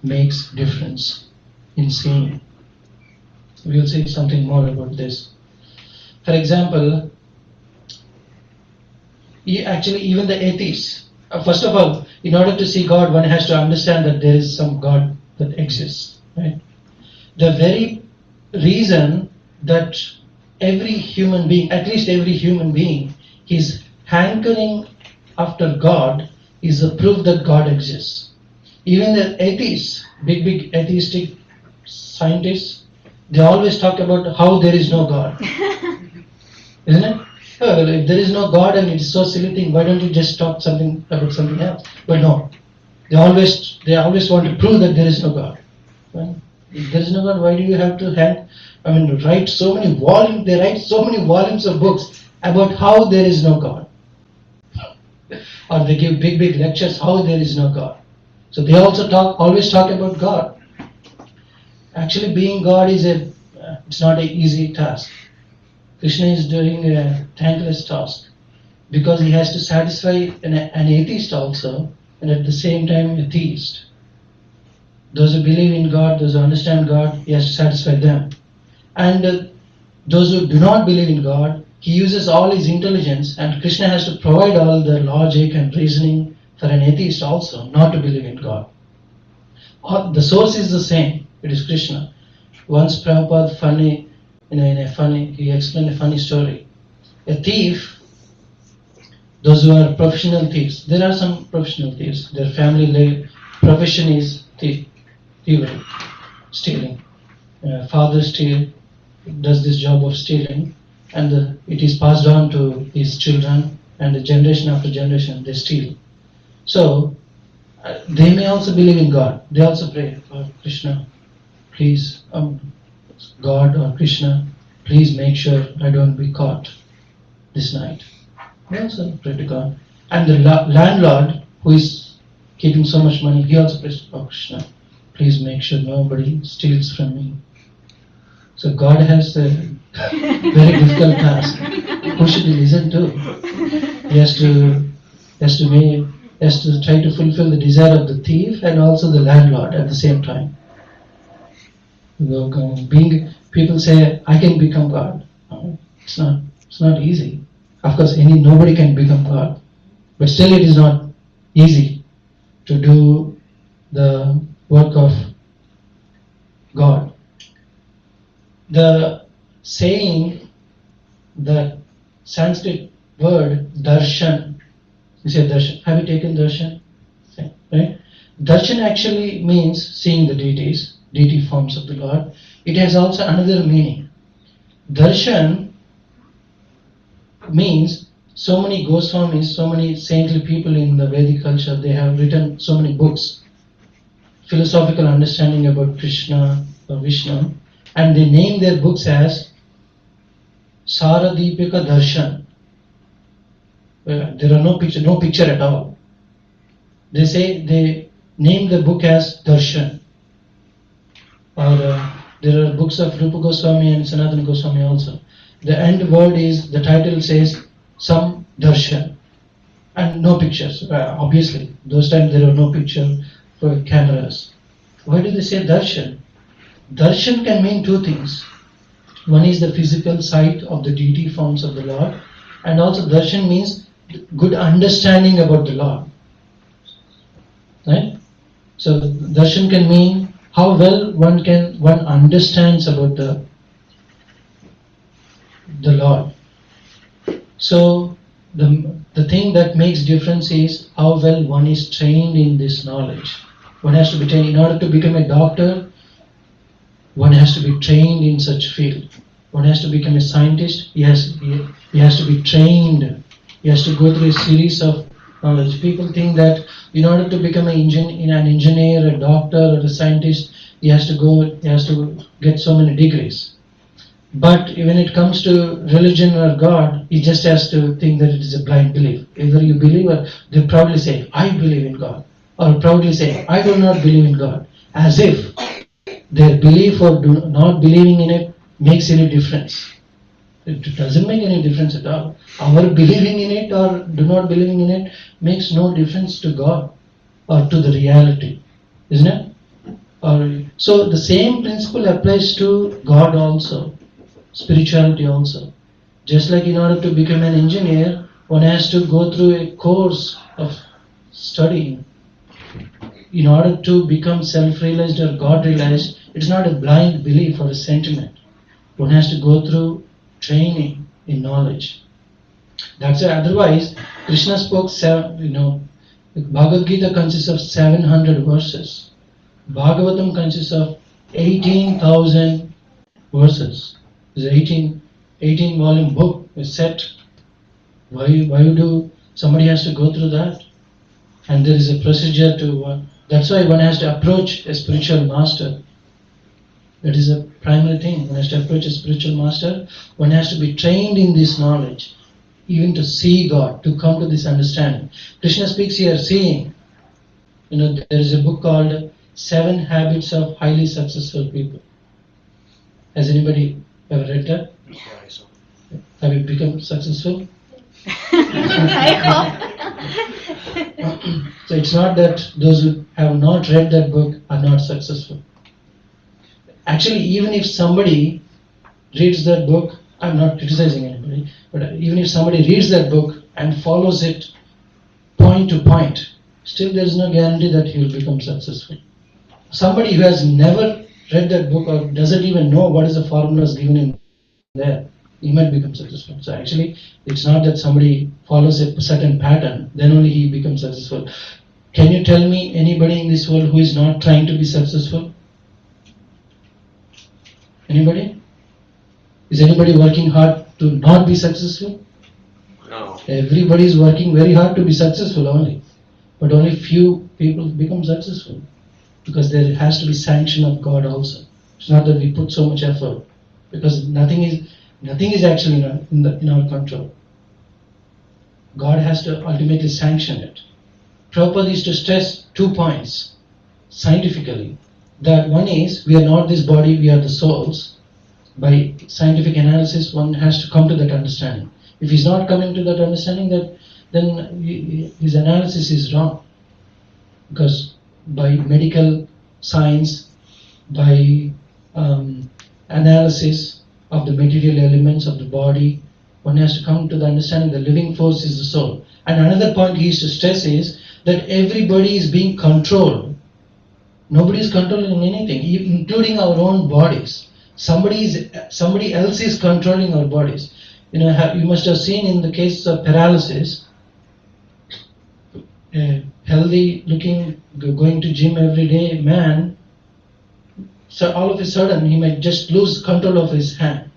[SPEAKER 5] makes difference in seeing. We will say something more about this. For example, even the atheists, First of all, in order to see God, one has to understand that there is some God that exists. Right? The very reason that every human being, at least every human being, is hankering after God is a proof that God exists. Even the atheists, big atheistic scientists, they always talk about how there is no God. Isn't it? Well, if there is no God and it's so silly thing, why don't you just talk something about something else? But no, they always want to prove that there is no God. Right? If there is no God, why do you have to write so many volumes? They write so many volumes of books about how there is no God, or they give big lectures how there is no God. So they also always talk about God. Actually, being God it's not an easy task. Krishna is doing a thankless task because he has to satisfy an atheist also, and at the same time a theist. Those who believe in God, those who understand God, he has to satisfy them. And those who do not believe in God, he uses all his intelligence, and Krishna has to provide all the logic and reasoning for an atheist also not to believe in God. The source is the same. It is Krishna. Once Prabhupada he explained a funny story. A thief, those who are professional thieves, there are some professional thieves. Their family profession is thievery, stealing. Father does this job of stealing, and it is passed on to his children, and generation after generation they steal. So they may also believe in God. They also pray for Krishna. Please, God or Krishna, please make sure I don't be caught this night. They also pray to God. And the landlord who is keeping so much money, he also prays to Krishna. Please make sure nobody steals from me. So God has a very difficult task. Who should he listen to? He has to try to fulfill the desire of the thief and also the landlord at the same time. People say, I can become God. No, it's not easy. Of course, nobody can become God, but still it is not easy to do the work of God. The saying, the Sanskrit word darshan, you say darshan. Have you taken darshan? Right? Darshan actually means seeing the deity forms of the Lord. It has also another meaning. Darshan means so many Goswamis, so many saintly people in the Vedic culture, they have written so many books, philosophical understanding about Krishna or Vishnu, and they name their books as Saradipika Darshan. There are no picture at all. They name the book as Darshan. Or there are books of Rupa Goswami and Sanatana Goswami also. The end word the title says some darshan and no pictures. Obviously, those times there were no picture for cameras. Why do they say darshan? Darshan can mean two things. One is the physical sight of the deity forms of the Lord, and also darshan means good understanding about the Lord. Right? So darshan can mean how well one understands about the Lord. So the thing that makes difference is how well one is trained in this knowledge. One has to be trained. In order to become a doctor, one has to be trained in such field. One has to become a scientist. He has to be trained. He has to go through a series of knowledge. People think that in order to become an engineer, a doctor, or a scientist, he has to get so many degrees. But when it comes to religion or God, he just has to think that it is a blind belief. Either you believe, or they proudly say, I believe in God, or proudly say, I do not believe in God, as if their belief or not believing in it makes any difference. It doesn't make any difference at all. Our believing in it or do not believing in it makes no difference to God or to the reality, isn't it? So the same principle applies to God also, spirituality also. Just like in order to become an engineer, one has to go through a course of studying, in order to become self-realized or God-realized, it's not a blind belief or a sentiment. One has to go through training in knowledge. That's why otherwise, Krishna spoke, Bhagavad Gita consists of 700 verses. Bhagavatam consists of 18,000 verses. It's an 18 volume book is set. Why do somebody has to go through that? And there is a procedure to, that's why one has to approach a spiritual master. That is a primary thing. One has to approach a spiritual master. One has to be trained in this knowledge, even to see God, to come to this understanding. Krishna speaks here, seeing. There is a book called 7 Habits of Highly Successful People. Has anybody ever read that?
[SPEAKER 7] I saw.
[SPEAKER 5] Have you become successful?
[SPEAKER 4] I
[SPEAKER 5] So it's not that those who have not read that book are not successful. Actually, even if somebody reads that book, I'm not criticizing anybody, but even if somebody reads that book and follows it point to point, still there is no guarantee that he will become successful. Somebody who has never read that book or doesn't even know what is the formulas given in there, he might become successful. So actually, it's not that somebody follows a certain pattern, then only he becomes successful. Can you tell me anybody in this world who is not trying to be successful? Anybody? Is anybody working hard to not be successful?
[SPEAKER 1] No.
[SPEAKER 5] Everybody is working very hard to be successful only. But only few people become successful. Because there has to be sanction of God also. It's not that we put so much effort. Because nothing is actually in our control. God has to ultimately sanction it. Prabhupada is to stress 2 points scientifically. That one is, we are not this body, we are the souls. By scientific analysis, one has to come to that understanding. If he's not coming to that understanding, then his analysis is wrong. Because by medical science, by analysis of the material elements of the body, one has to come to the understanding the living force is the soul. And another point he is to stress is that everybody is being controlled. Nobody is controlling anything, including our own bodies. Somebody else is controlling our bodies. You must have seen in the case of paralysis, a healthy looking, going to gym every day man, so all of a sudden he might just lose control of his hand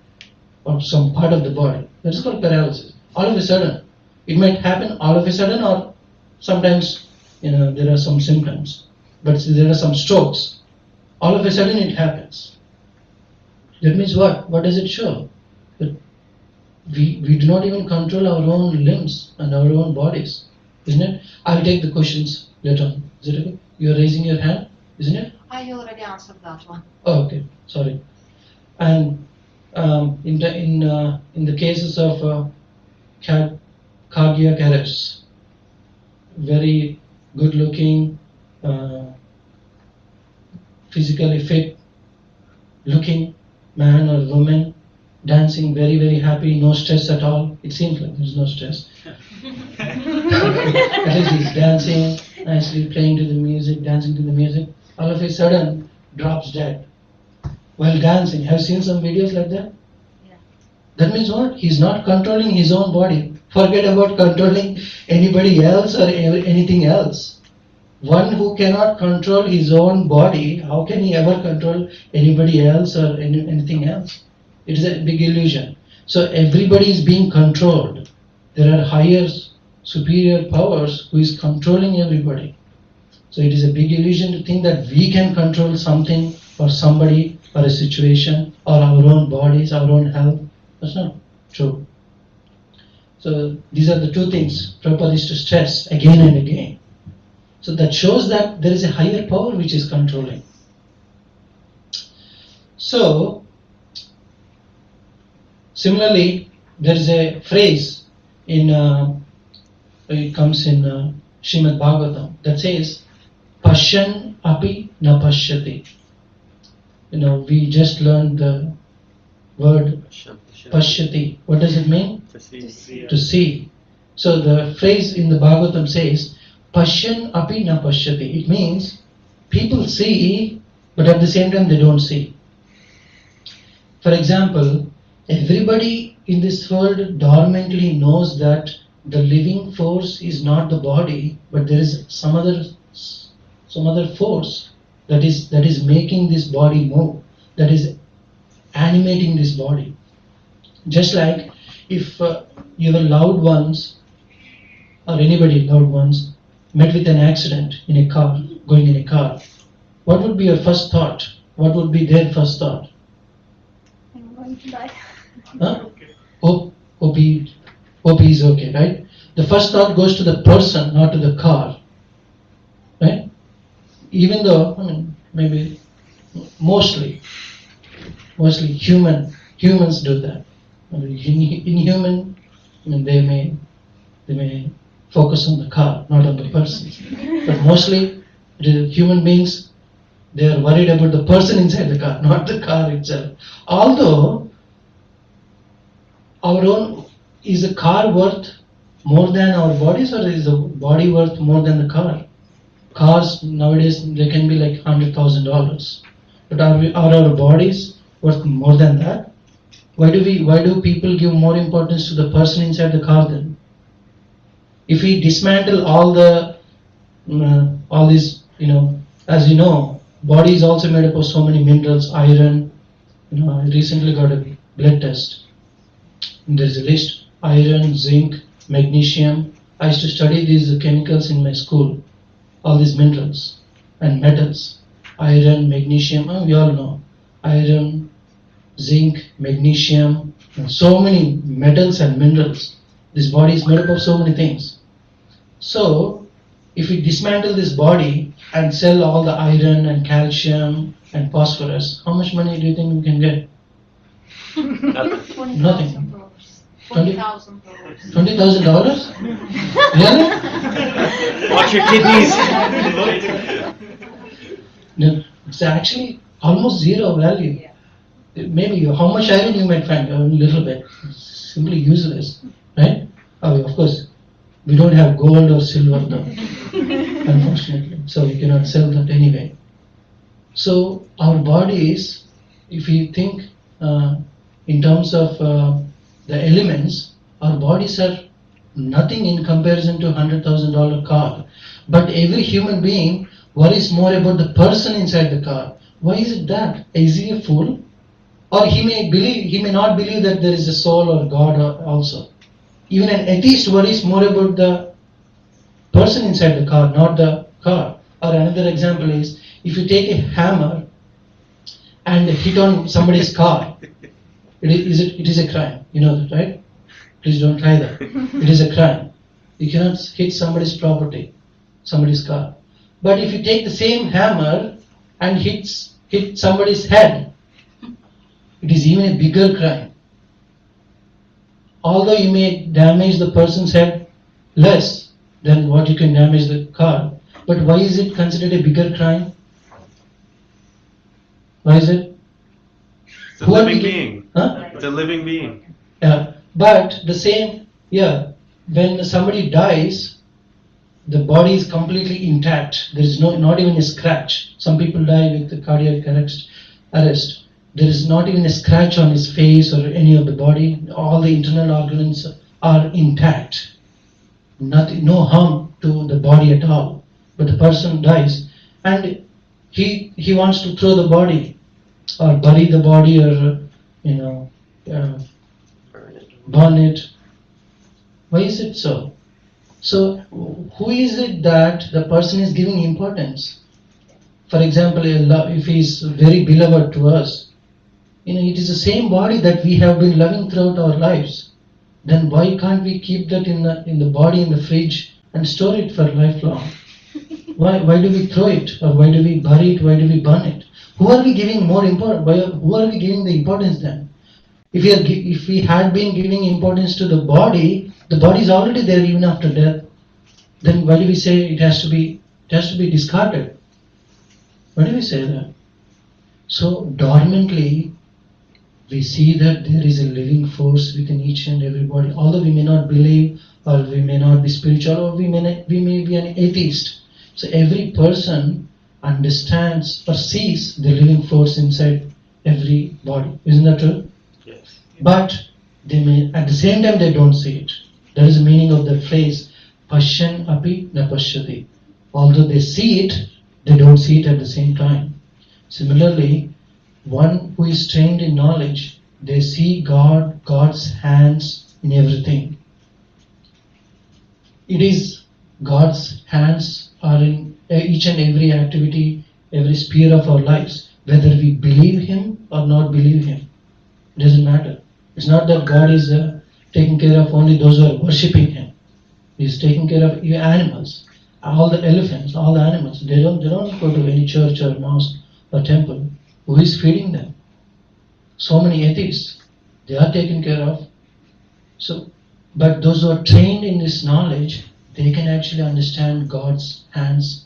[SPEAKER 5] or some part of the body. That is called paralysis. All of a sudden. It might happen all of a sudden, or sometimes there are some symptoms. But there are some strokes. All of a sudden it happens. That means what? What does it show? That we do not even control our own limbs and our own bodies. Isn't it? I'll take the questions later on. Is it okay? You're raising your hand, isn't it?
[SPEAKER 8] I already answered that one.
[SPEAKER 5] Oh, okay. Sorry. And in the cases of cardiac arrests, very good looking, physically fit looking man or woman dancing very, very happy, no stress at all. It seems like there's no stress. At least he's dancing, nicely playing to the music, dancing to the music. All of a sudden drops dead while dancing. Have you seen some videos like that?
[SPEAKER 8] Yeah.
[SPEAKER 5] That means what? He's not controlling his own body. Forget about controlling anybody else or anything else. One who cannot control his own body, how can he ever control anybody else or anything else? It is a big illusion. So everybody is being controlled. There are higher, superior powers who is controlling everybody. So it is a big illusion to think that we can control something or somebody or a situation or our own bodies, our own health. That's not true. So these are the 2 things Prabhupada is to stress again and again. So that shows that there is a higher power which is controlling. So, similarly, there is a phrase it comes in Srimad Bhagavatam that says, Pashyan api na pashyati. We just learned the word pashyati. What does it mean?
[SPEAKER 1] To see.
[SPEAKER 5] To see. So the phrase in the Bhagavatam says, Pashyan api na pashyati. It means people see, but at the same time they don't see. For example, everybody in this world dormantly knows that the living force is not the body, but there is some other force that is making this body move, that is animating this body. Just like if your loved ones or anybody loved ones met with an accident in a car, going in a car, what would be your first thought? What would be their first thought?
[SPEAKER 4] I'm going to die.
[SPEAKER 5] Huh? Hope he is okay, right? The first thought goes to the person, not to the car, right? Even though, maybe mostly humans do that. Inhuman, they may focus on the car, not on the person. But mostly, human beings, they are worried about the person inside the car, not the car itself. Although, is the car worth more than our bodies, or is the body worth more than the car? Cars nowadays, they can be like $100,000. But are our bodies worth more than that? Why do people give more importance to the person inside the car then? If we dismantle all these, as you know, body is also made up of so many minerals, iron. I recently got a blood test. There is a list: iron, zinc, magnesium. I used to study these chemicals in my school. All these minerals and metals: iron, magnesium. We all know iron, zinc, magnesium, and so many metals and minerals. This body is made up of so many things. So, if we dismantle this body and sell all the iron and calcium and phosphorus, how much money do you think we can get? Nothing.
[SPEAKER 8] $20,000.
[SPEAKER 5] $20,000? Really?
[SPEAKER 7] Watch your kidneys.
[SPEAKER 5] No, it's actually almost zero value. Maybe how much iron you might find? A little bit. It's simply useless, right? Of course, we don't have gold or silver though, unfortunately. So we cannot sell that anyway. So our bodies, if you think in terms of the elements, our bodies are nothing in comparison to $100,000 car. But every human being worries more about the person inside the car. Why is it that? Is he a fool? Or he may not believe that there is a soul or God also. Even an atheist worries more about the person inside the car, not the car. Or another example is, if you take a hammer and hit on somebody's car, it is a crime. You know that, right? Please don't try that. It is a crime. You cannot hit somebody's property, somebody's car. But if you take the same hammer and hit somebody's head, it is even a bigger crime. Although you may damage the person's head less than what you can damage the car, but why is it considered a bigger crime? Why is it?
[SPEAKER 9] It's a living being.
[SPEAKER 5] Huh?
[SPEAKER 9] It's a living being.
[SPEAKER 5] But the same, when somebody dies, the body is completely intact. There is not even a scratch. Some people die with the cardiac arrest. There is not even a scratch on his face or any of the body. All the internal organs are intact. No harm to the body at all. But the person dies and he wants to throw the body or bury the body or burn it. Why is it so? So who is it that the person is giving importance? For example, if he is very beloved to us, it is the same body that we have been loving throughout our lives. Then why can't we keep that in the body in the fridge and store it for lifelong? Why do we throw it, or why do we bury it? Why do we burn it? Who are we giving more importance? Who are we giving the importance then? If we had been giving importance to the body is already there even after death. Then why do we say it has to be discarded? Why do we say that? So dormantly, we see that there is a living force within each and everybody. Although we may not believe, or we may not be spiritual, or we may be an atheist. So every person understands or sees the living force inside every body. Isn't that true?
[SPEAKER 1] Yes.
[SPEAKER 5] But they may, at the same time, they don't see it. That is the meaning of the phrase, Pashyan api na pashyati. Although they see it, they don't see it at the same time. Similarly, one who is trained in knowledge, they see God's hands in everything. It is God's hands are in each and every activity, every sphere of our lives. Whether we believe Him or not believe Him, it doesn't matter. It's not that God is taking care of only those who are worshipping Him. He is taking care of animals, all the elephants, all the animals. They don't go to any church or mosque or temple. Who is feeding them? So many atheists, they are taken care of. So, but those who are trained in this knowledge, they can actually understand God's hands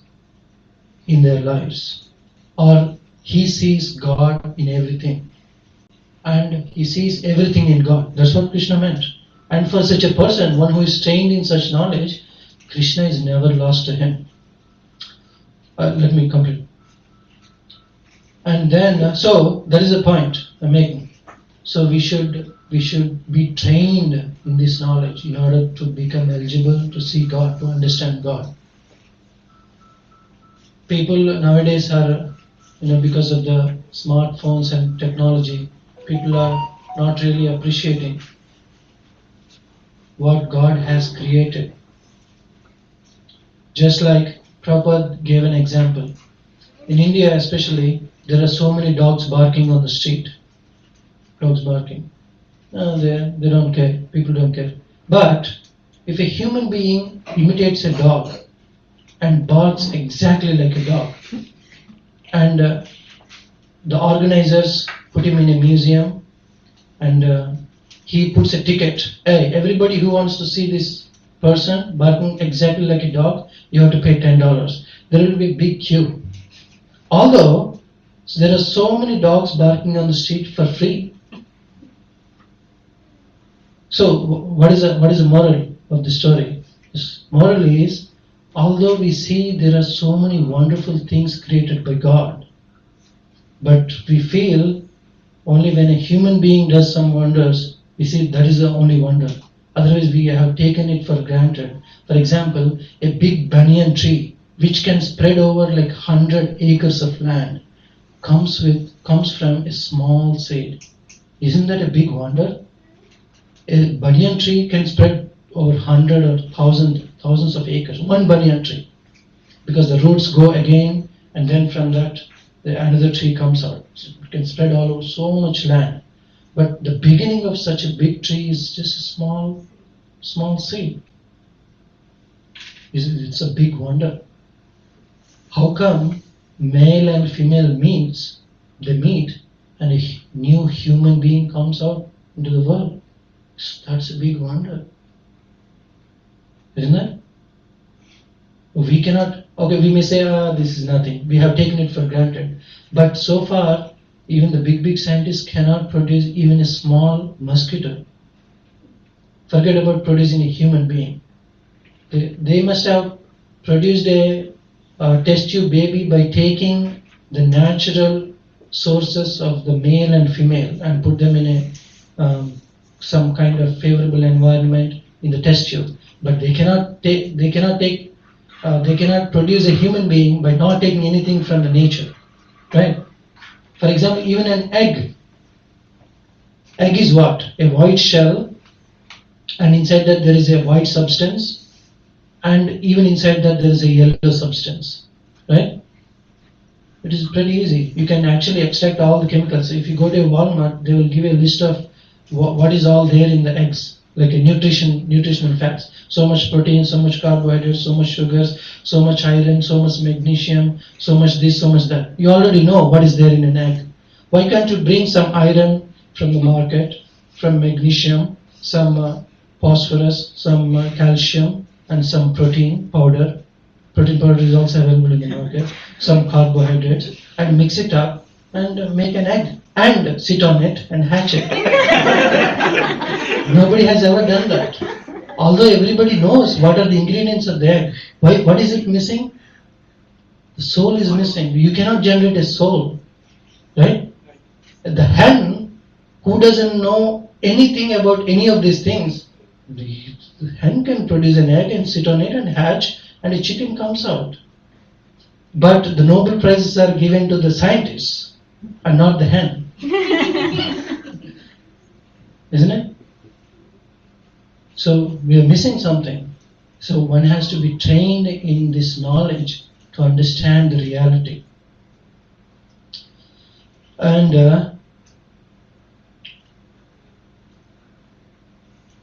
[SPEAKER 5] in their lives. Or he sees God in everything. And he sees everything in God. That's what Krishna meant. And for such a person, one who is trained in such knowledge, Krishna is never lost to him. Let me complete. And then, so that is the point I'm making. So we should be trained in this knowledge in order to become eligible to see God, to understand God. People nowadays are, because of the smartphones and technology, people are not really appreciating what God has created. Just like Prabhupada gave an example. In India especially, there are so many dogs barking on the street. Dogs barking. No, they don't care. People don't care. But if a human being imitates a dog and barks exactly like a dog, and the organizers put him in a museum, and he puts a ticket. Hey, everybody who wants to see this person barking exactly like a dog, you have to pay $10. There will be a big queue. Although there are so many dogs barking on the street for free. So what is the moral of the story? The moral is, although we see there are so many wonderful things created by God, but we feel only when a human being does some wonders, we see that is the only wonder. Otherwise we have taken it for granted. For example, a big banyan tree which can spread over like 100 acres of land comes from a small seed. Isn't that a big wonder? A banyan tree can spread over 100 or thousands of acres. One banyan tree, because the roots go again, and then from that another tree comes out. It can spread all over so much land. But the beginning of such a big tree is just a small seed. It's a big wonder. How come male and female they meet, and a new human being comes out into the world? That's a big wonder. Isn't it? We may say, this is nothing. We have taken it for granted. But so far, even the big scientists cannot produce even a small mosquito. Forget about producing a human being. They must have produced a test tube baby by taking the natural sources of the male and female and put them in some kind of favorable environment in the test tube. But they cannot produce a human being by not taking anything from the nature, right? For example, even an egg. Egg is what? A white shell, and inside that there is a white substance, and even inside that there is a yellow substance, right? It is pretty easy. You can actually extract all the chemicals. If you go to a Walmart, they will give you a list of what is all there in the eggs, like a nutritional facts. So much protein, so much carbohydrates, so much sugars, so much iron, so much magnesium, so much this, so much that. You already know what is there in an egg. Why can't you bring some iron from the market, from magnesium, some phosphorus, some calcium, and some protein powder? Protein powder is also available in the market. Some carbohydrates, and mix it up and make an egg and sit on it and hatch it. Nobody has ever done that. Although everybody knows what are the ingredients of the egg. What is it missing? The soul is missing. You cannot generate a soul. Right? The hen, who doesn't know anything about any of these things, the hen can produce an egg and sit on it and hatch, and a chicken comes out. But the Nobel Prizes are given to the scientists and not the hen. Isn't it? So we are missing something. So one has to be trained in this knowledge to understand the reality. And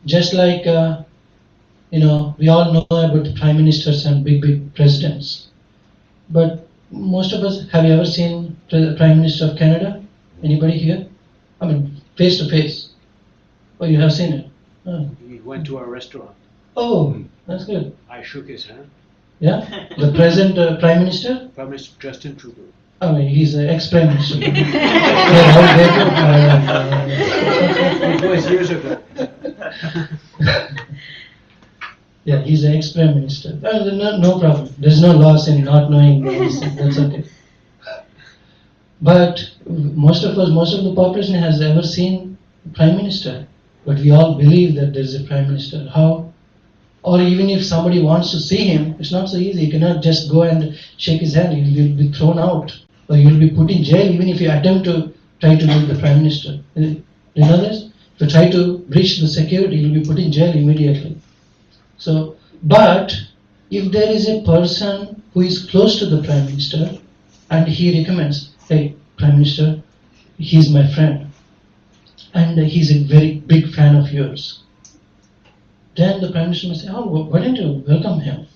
[SPEAKER 5] just like, we all know about the prime ministers and big presidents. But most of us, have you ever seen the Prime Minister of Canada? Anybody here? I mean, face to face. Oh, you have seen it? Oh,
[SPEAKER 7] He went to our restaurant.
[SPEAKER 5] oh, that's good.
[SPEAKER 7] I shook his hand.
[SPEAKER 5] Yeah? The present Prime Minister?
[SPEAKER 7] Prime Minister Justin Trudeau.
[SPEAKER 5] I mean, he's an ex-Prime Minister. Yeah, how
[SPEAKER 7] It was years ago.
[SPEAKER 5] Yeah, he's an ex-Prime Minister. No problem. There's no loss in not knowing anything. That's okay. But most of the population has ever seen Prime Minister. But we all believe that there's a Prime Minister. How? Or even if somebody wants to see him, it's not so easy. You cannot just go and shake his hand. You'll be thrown out. Or you'll be put in jail even if you attempt to try to meet the Prime Minister. Do you know this? If you try to breach the security, you'll be put in jail immediately. So, but if there is a person who is close to the Prime Minister and he recommends, hey, Prime Minister, he's my friend and he's a very big fan of yours, then the Prime Minister will say, oh, why don't you welcome him?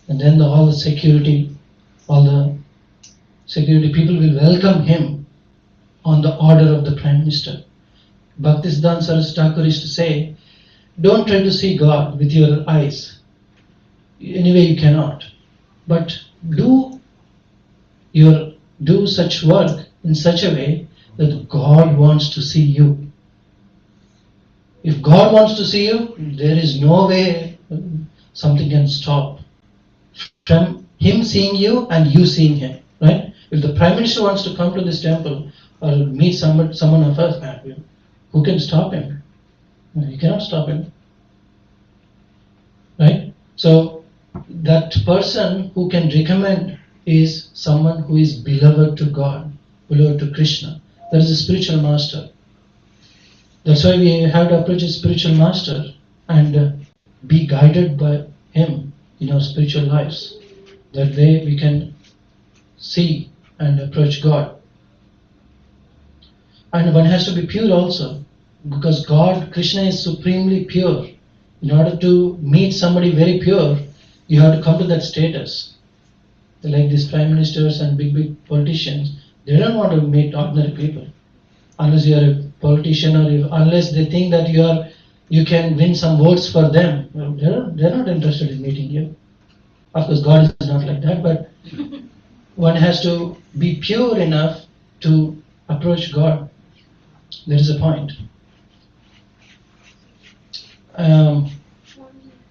[SPEAKER 5] And then all the security people will welcome him on the order of the Prime Minister. Bhaktisiddhanta Saraswati Thakur used to say, don't try to see God with your eyes. Anyway, you cannot. But do such work in such a way that God wants to see you. If God wants to see you, there is no way something can stop from Him seeing you and you seeing Him. Right? If the Prime Minister wants to come to this temple or meet someone of us, who can stop him? You cannot stop him. Right? So that person who can recommend is someone who is beloved to God, beloved to Krishna. That is a spiritual master. That's why we have to approach a spiritual master and be guided by him in our spiritual lives. That way we can see and approach God. And one has to be pure also, because God, Krishna is supremely pure. In order to meet somebody very pure, you have to come to that status. Like these prime ministers and big politicians, they don't want to meet ordinary people. Unless you are a politician or unless they think that you can win some votes for them. They're not interested in meeting you. Of course, God is not like that, but one has to be pure enough to approach God. There is a point. And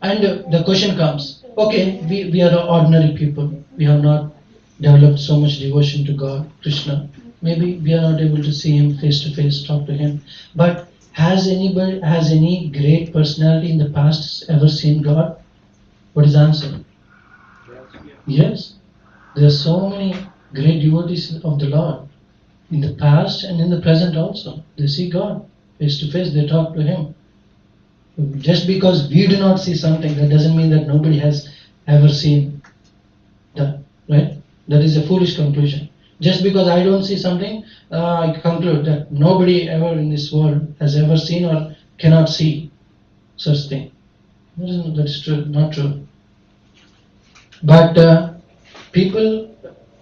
[SPEAKER 5] the question comes, okay, we are ordinary people. We have not developed so much devotion to God, Krishna. Maybe we are not able to see Him face to face, talk to Him. But has any great personality in the past ever seen God? What is the answer? Yes. There are so many great devotees of the Lord in the past and in the present also. They see God face to face, they talk to Him. Just because we do not see something, that doesn't mean that nobody has ever seen that, right? That is a foolish conclusion. Just because I don't see something, I conclude that nobody ever in this world has ever seen or cannot see such thing. That is true, not true. But people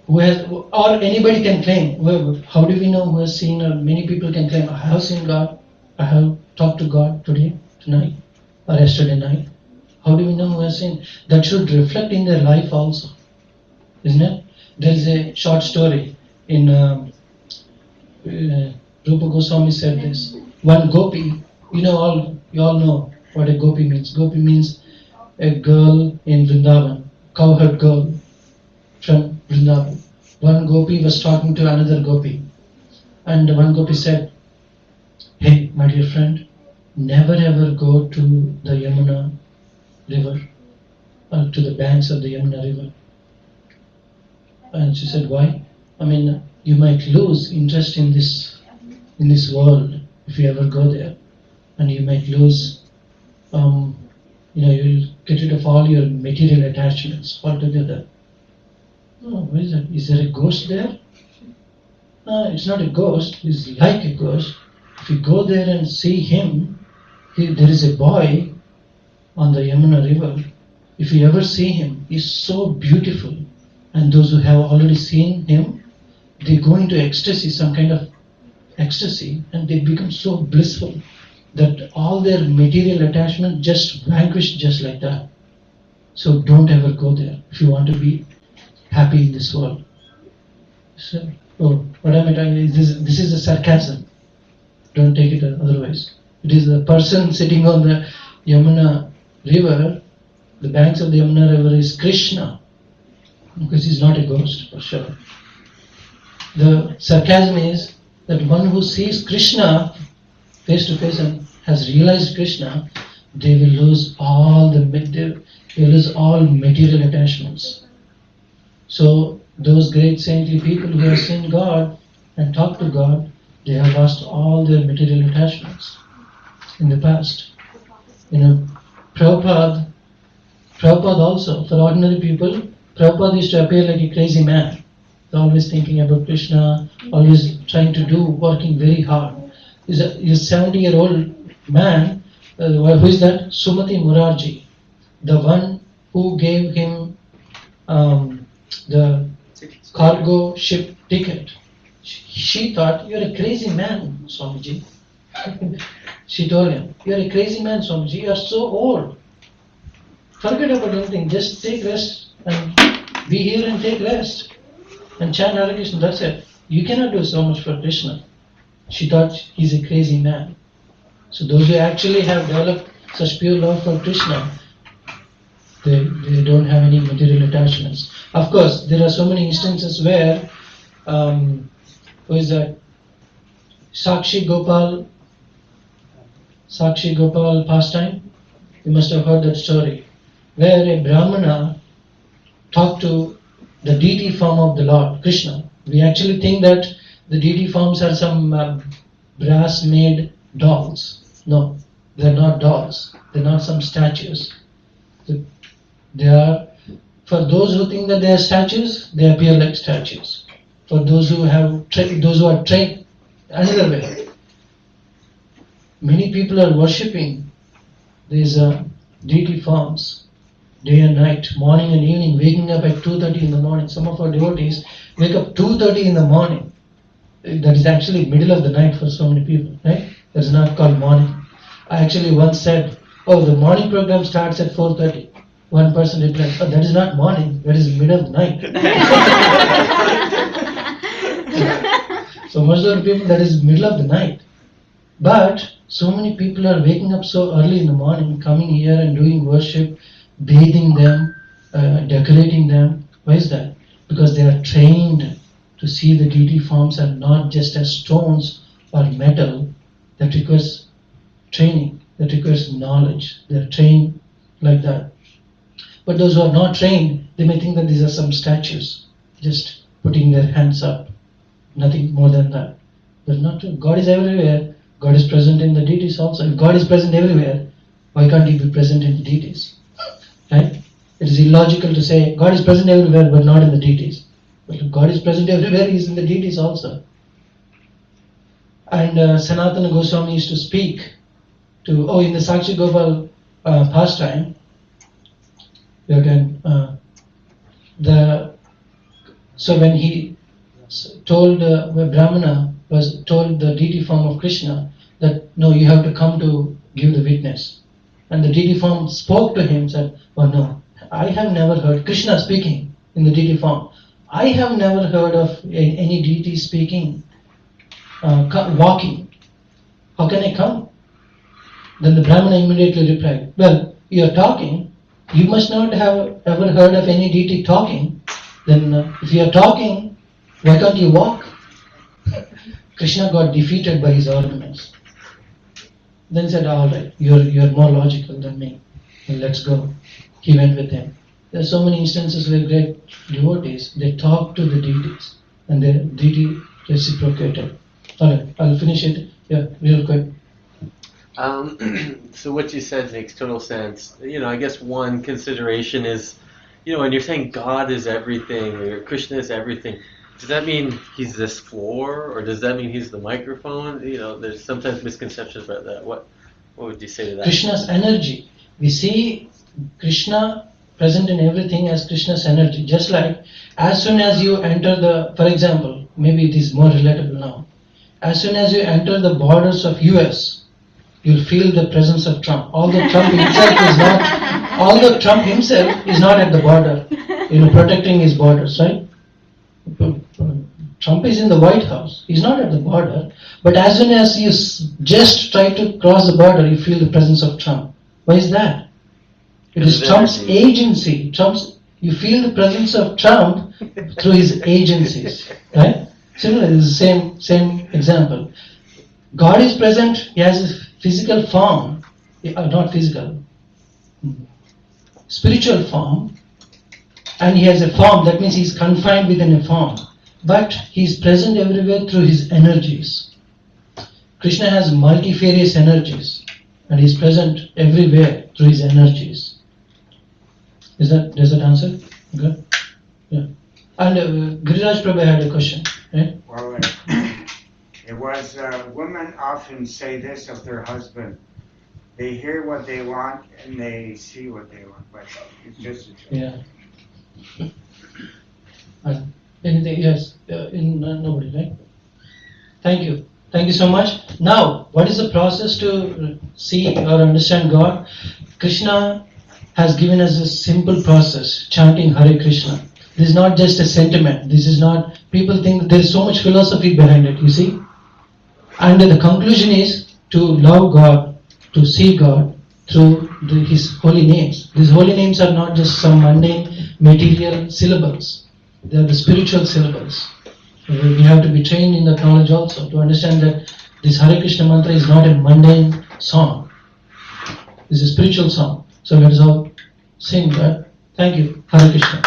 [SPEAKER 5] who has, or anybody can claim, well, how do we know who has seen, or many people can claim, I have seen God, I have talked to God today, tonight, or yesterday night. How do we know who has seen? That should reflect in their life also, isn't it? There is a short story in Rupa Goswami said this. One gopi, you all know what a gopi means. Gopi means a girl in Vrindavan, cowherd girl from Vrindavan. One gopi was talking to another gopi, and one gopi said, "Hey, my dear friend, never ever go to the Yamuna river, or to the banks of the Yamuna river." And she said, "Why? You might lose interest in this world if you ever go there, and you might lose, you'll get rid of all your material attachments altogether." "Oh, what is that? Is there a ghost there?" "It's not a ghost. It's like a ghost. If you go there and see him, there is a boy on the Yamuna river. If you ever see him, he's so beautiful. And those who have already seen him, they go into ecstasy, some kind of ecstasy, and they become so blissful that all their material attachment just vanquish just like that. So don't ever go there if you want to be happy in this world." So, what am I talking? This is a sarcasm. Don't take it otherwise. It is the person sitting on the Yamuna river, the banks of the Yamuna river is Krishna, because he's not a ghost for sure. The sarcasm is that one who sees Krishna face to face and has realized Krishna, they will lose all material attachments. So those great saintly people who have seen God and talked to God, they have lost all their material attachments in the past. Prabhupada also, for ordinary people, Prabhupada used to appear like a crazy man. Always thinking about Krishna, always trying to do, working very hard. He's a 70-year-old man. Who is that? Sumati Murarji, the one who gave him the cargo ship ticket. She thought, "You're a crazy man, Swamiji." She told him, "You're a crazy man, Swamiji. You're so old. Forget about anything. Just take rest and be here and take rest and chant Hare Krishna. That's it. You cannot do so much for Krishna." She thought he's a crazy man. So those who actually have developed such pure love for Krishna, they don't have any material attachments. Of course, there are so many instances where, who is that? Sakshi Gopal pastime. You must have heard that story, where a Brahmana talked to the deity form of the Lord, Krishna. We actually think that the deity forms are some brass-made dolls. No, they're not dolls. They're not some statues. They are, for those who think that they are statues, they appear like statues. For those who are trained another way, many people are worshipping these deity forms day and night, morning and evening, waking up at 2:30 in the morning. Some of our devotees wake up 2:30 in the morning. That is actually middle of the night for so many people, right? That's not called morning. I actually once said, "Oh, the morning program starts at 4:30. One person replied, "Oh, that is not morning, that is middle of the night." So most of the people, that is middle of the night. But so many people are waking up so early in the morning, coming here and doing worship, bathing them, decorating them. Why is that? Because they are trained to see the deity forms are not just as stones or metal. That requires training, that requires knowledge. They are trained like that. But those who are not trained, they may think that these are some statues, just putting their hands up. Nothing more than that. That's not true. God is everywhere. God is present in the deities also. If God is present everywhere, why can't He be present in the deities? Right? It is illogical to say God is present everywhere but not in the deities. But if God is present everywhere, He is in the deities also. And Sanatana Goswami used to speak to, in the Sakshi Gopal pastime, so when he told Brahmana was told the deity form of Krishna that no, you have to come to give the witness, and the deity form spoke to him, said, "Oh no, I have never heard Krishna speaking in the deity form. I have never heard of any deity speaking walking. How can I come? Then the Brahmana immediately replied, well, you are talking. You must not have ever heard of any deity talking. Then if you are talking, why can't you walk? Krishna got defeated by his arguments. Then said, all right, you're more logical than me. Well, let's go. He went with him. There are so many instances where great devotees, they talk to the deities and the deity reciprocated. All right, I'll finish it. Yeah, real quick.
[SPEAKER 1] So what you said makes total sense. I guess one consideration is, when you're saying God is everything or Krishna is everything, does that mean he's this floor or does that mean he's the microphone? There's sometimes misconceptions about that. What would you say to that?
[SPEAKER 5] Krishna's energy. We see Krishna present in everything as Krishna's energy. Just like as soon as you enter for example, maybe it is more relatable now. As soon as you enter the borders of US, you'll feel the presence of Trump. Although Trump himself is not at the border, protecting his borders, right? Trump is in the White House. He's not at the border. But as soon as you just try to cross the border, you feel the presence of Trump. Why is that? It is Trump's agency. You feel the presence of Trump through his agencies, right? Similarly, it's the same example. God is present. He has a physical form, not physical, spiritual form, and he has a form. That means he's confined within a form. But he's present everywhere through his energies. Krishna has multifarious energies, and he's present everywhere through his energies. Does that answer? Good? Yeah. And Giriraj Prabhu had a question, right?
[SPEAKER 10] Well, it was women often say this of their husband. They hear what they want and they see what they want, but it's just a choice.
[SPEAKER 5] Yeah. Anything? Yes. Nobody, right? Thank you. Thank you so much. Now, what is the process to see or understand God? Krishna has given us a simple process, chanting Hare Krishna. This is not just a sentiment. This is not, people think that there is so much philosophy behind it, you see. And the conclusion is to love God, to see God through His holy names. These holy names are not just some mundane material syllables. They are the spiritual syllables. We have to be trained in that knowledge also to understand that this Hare Krishna mantra is not a mundane song. It's a spiritual song. So let us all sing that. Thank you. Hare Krishna.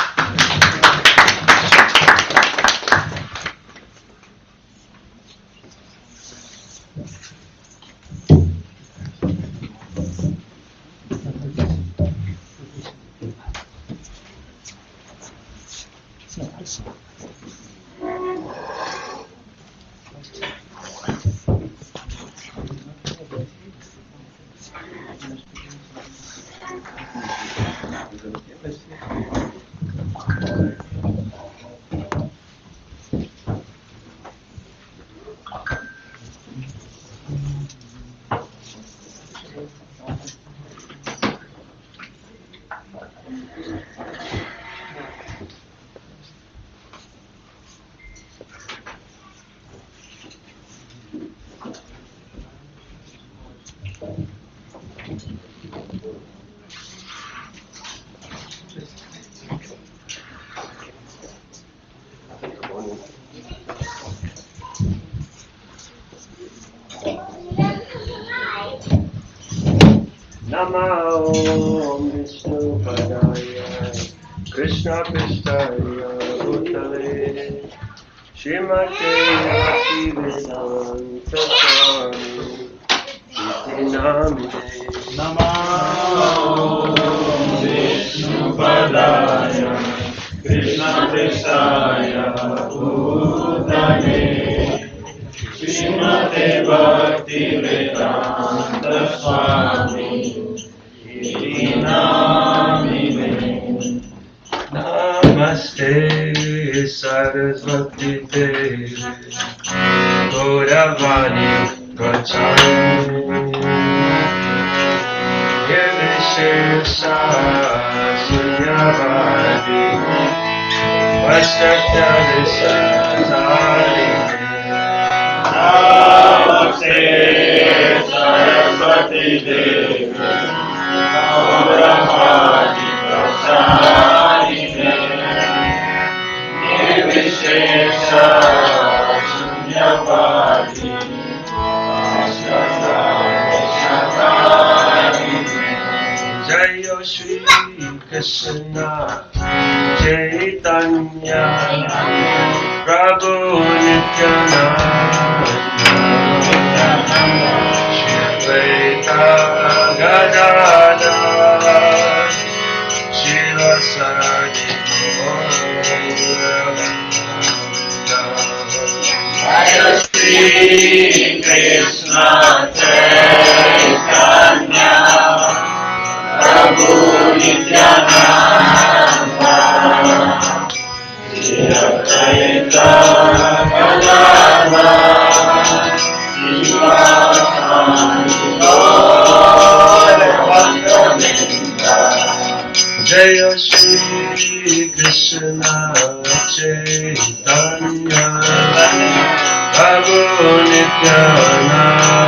[SPEAKER 11] Namo Vishnu Padaya Krishna Pristaya Bhutale Shrimate Bhaktivedanta Swami Iti Namine
[SPEAKER 12] Namo Vishnu Padaya Krishna Pristaya Bhutale Shrimate Bhaktivedanta Swami Iti Namine
[SPEAKER 11] Namaste Saraswati Devi Gauravani Prachari Nirvishesha Sunyavadi Vastatya Visatari Jaya Shri Krishna Chaitanya Prabhu Nityananda Shri Advaita Gadadhar Shiva Saradi Jaya Shri Krishna Chaitanya Prabhu Nityananda Shri Advaita Gadadhar Shiva Jaya Shri Krishna Chaitanya Prabhu Nityananda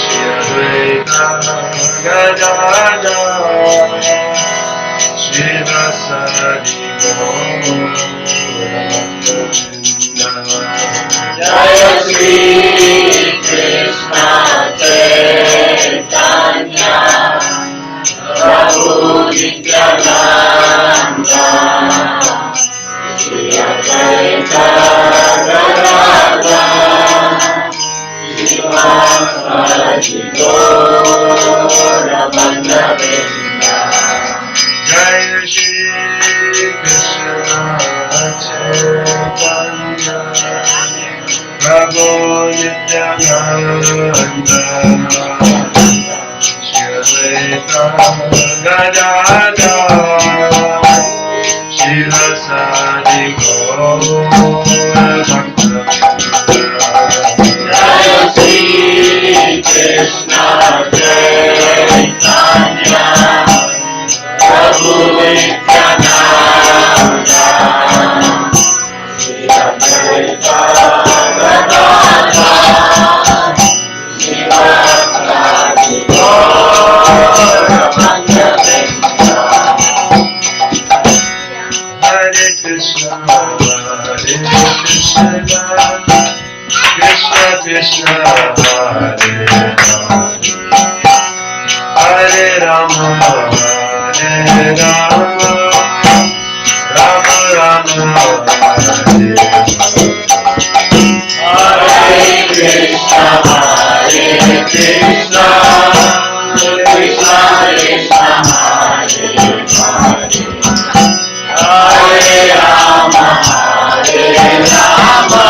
[SPEAKER 11] Shri Advaita Gadadhar Shiva Saradi Jaya Shri Krishna Chaitanya Prabhu Nityananda Shri Advaita Gadadhar Shiva Saradi Jaya Shri Krishna Chaitanya Prabhu Nityananda Shri Advaita Gadadhar Shiva Saradi Jaya Shri Krishna Chaitanya Prabhu Nityananda Shri Advaita Gadadhar Shiva Saradi Hare Krishna Krishna Krishna Hare Rama Hare Rama Rama Rama Hare Krishna Krishna Krishna Hare Hare Rama Hare Rama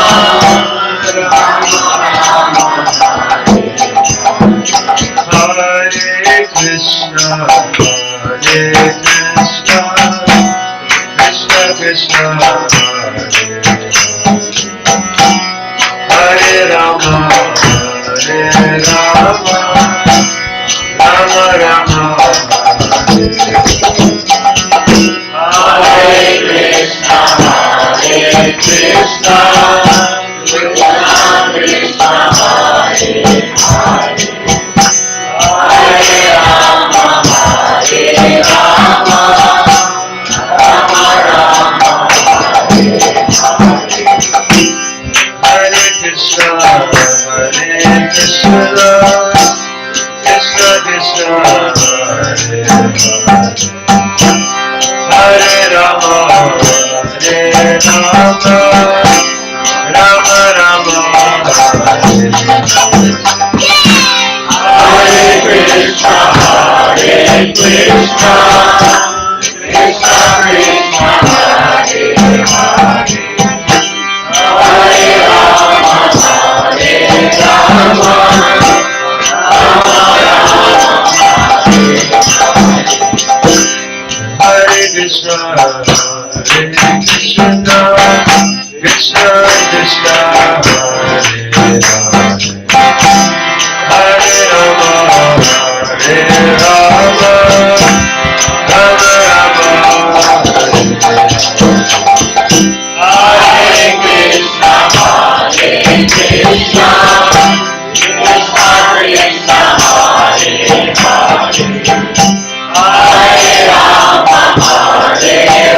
[SPEAKER 11] Hare Krishna Krishna Krishna Hare Rama Hare Rama Rama Rama Hare Krishna Krishna Krishna Krishna Hare Hare Rama Hare Rama Rama Rama Hare Krishna Krishna Krishna Hare Hare Rama Hare Rama Rama Rama Hare Krishna Krishna Krishna Krishna Hare Hare Hare Rama Hare Rama Rama Hare Krishna Krishna Krishna Krishna Hare Hare Rama Hare Rama Rama Rama Hare Krishna Krishna Krishna Krishna Hare Hare Hare Rama Hare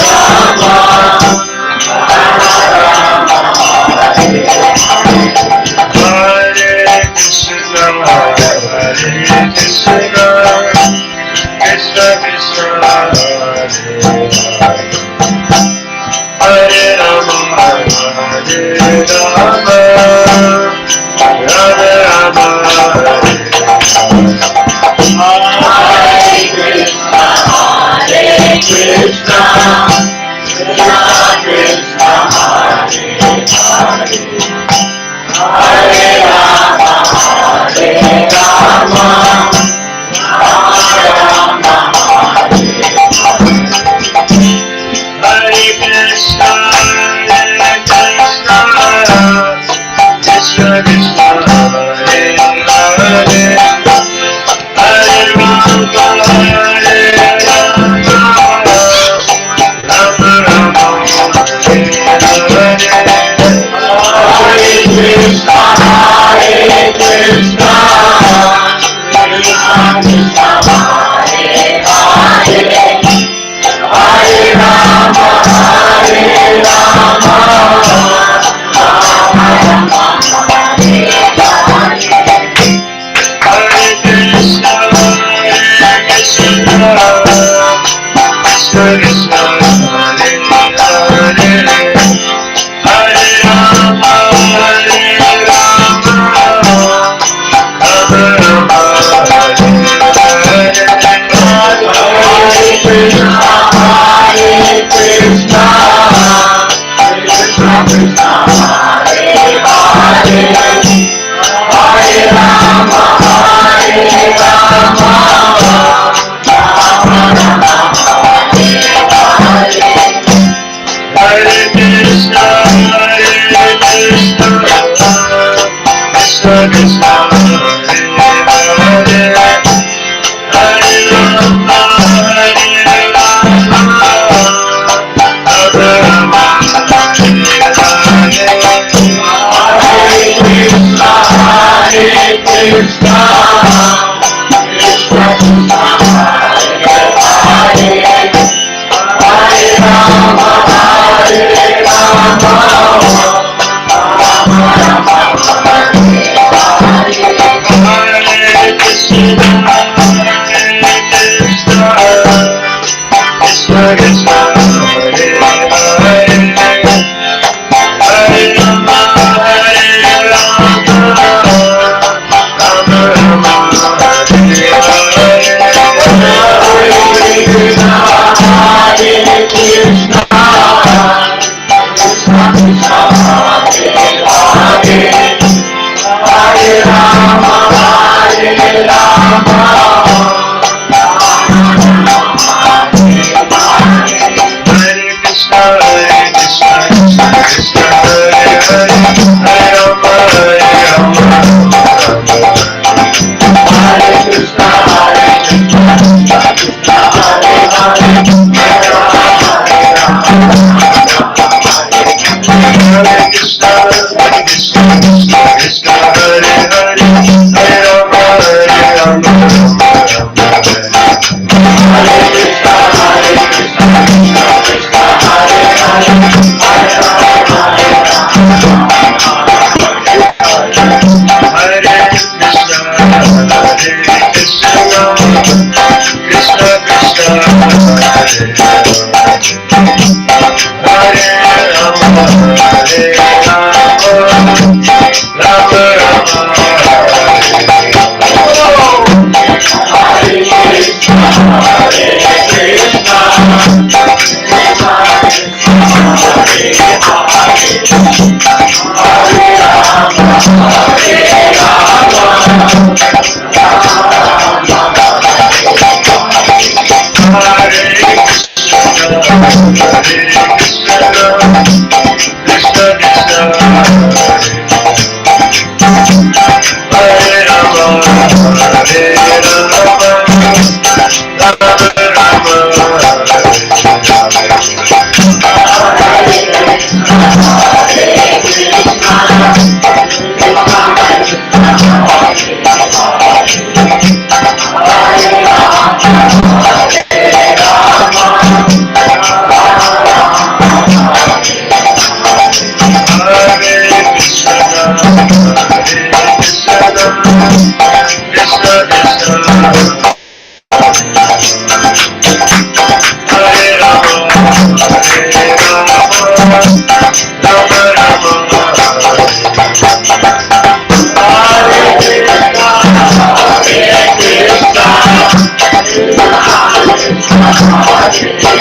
[SPEAKER 12] Hare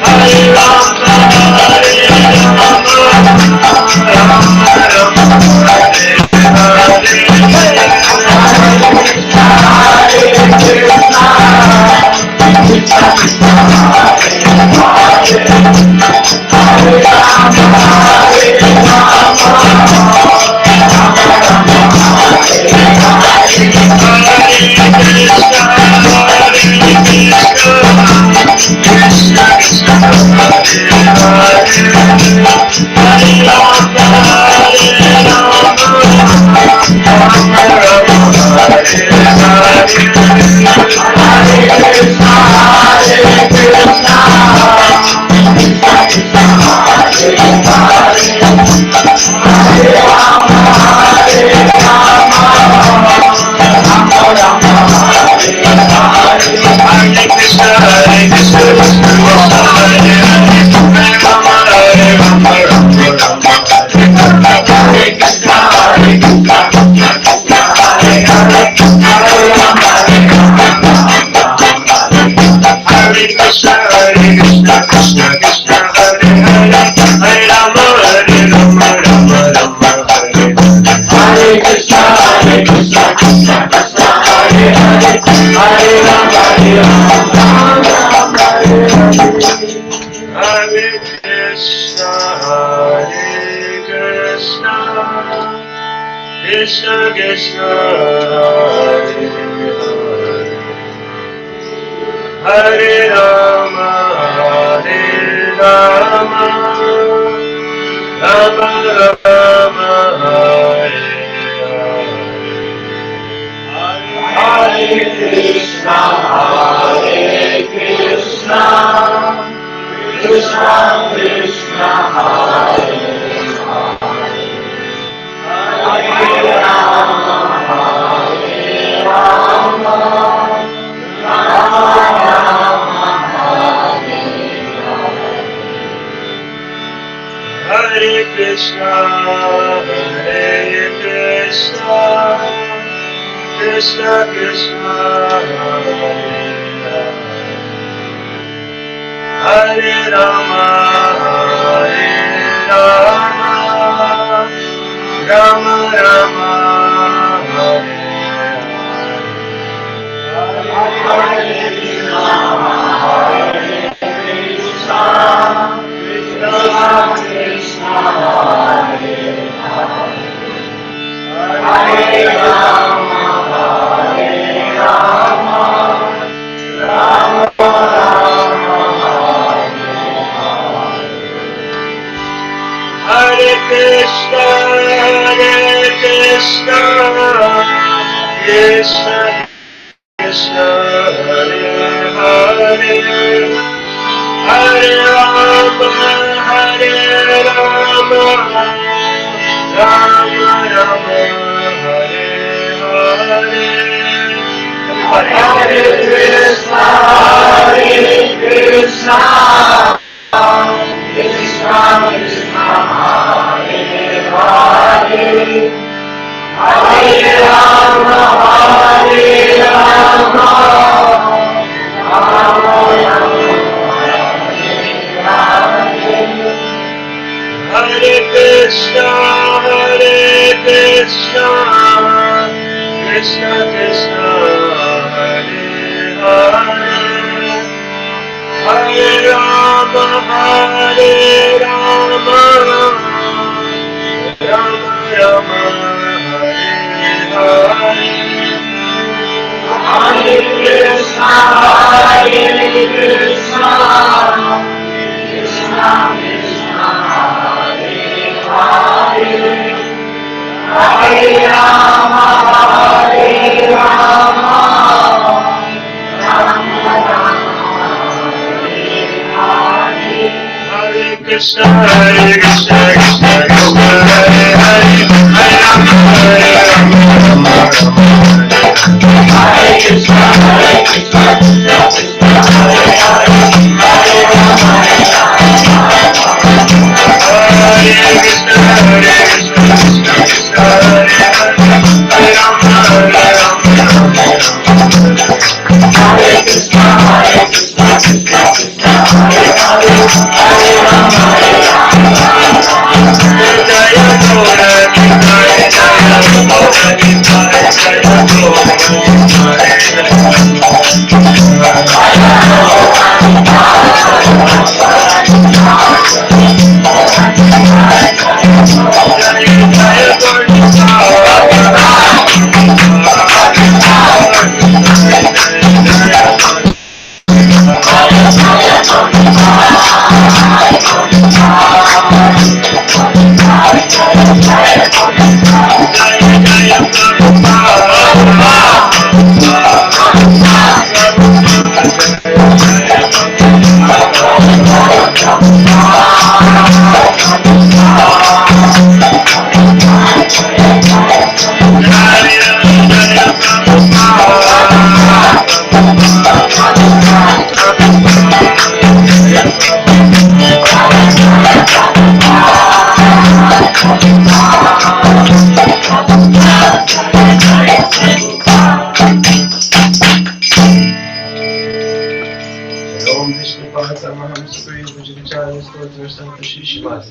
[SPEAKER 11] Hare
[SPEAKER 12] Hare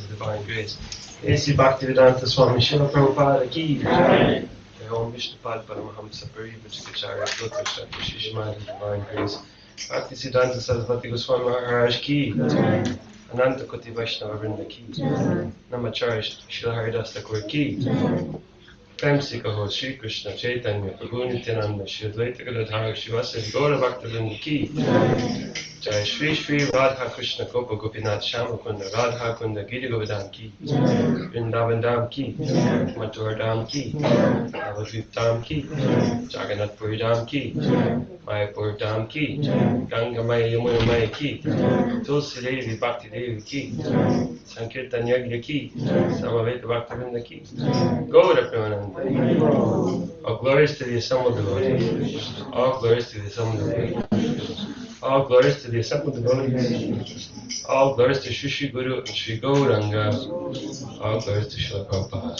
[SPEAKER 12] Divine grace. A.C. Bhaktivedanta Swami Srila Prabhupada ki Jai. Om Vishnupad Paramahamsa Parivajikacharya Stotra Shakti Shishimad Divine Grace. Bhaktisiddhanta Sarasvati Goswami Maharaj ki Jai. Ananta Koti Vaishnava Vrinda ki Jai. Namacharya Srila Haridas Thakur ki Jai. Prem Kaho Shri Krishna Chaitanya Prabhu Nityananda Shri Advaita Gadadhar Shivasari Gaura Bhaktivinoda ki Jai. Jai Shri Shri Radha Krishna Gopa Gopinath Shama Kunda Radha Kunda Giri Govardhan ki Vrindavan Dham ki Mathura Dham ki Navadvip Dham ki Jagannath Puri Dham ki Mayapur Dham ki Ganga Maya Yamuna Maya ki Tulsi Devi Bhakti Devi ki Sankirtan Yagya ki Samaveta Bhaktivinoda ki Gaura Premananda. All glories to the assembled devotees. All glories to the assembled devotees. All glories to the assembled devotees. All glories to Shri Shri Guru and Shri Gauranga. All glories to Srila Prabhupada.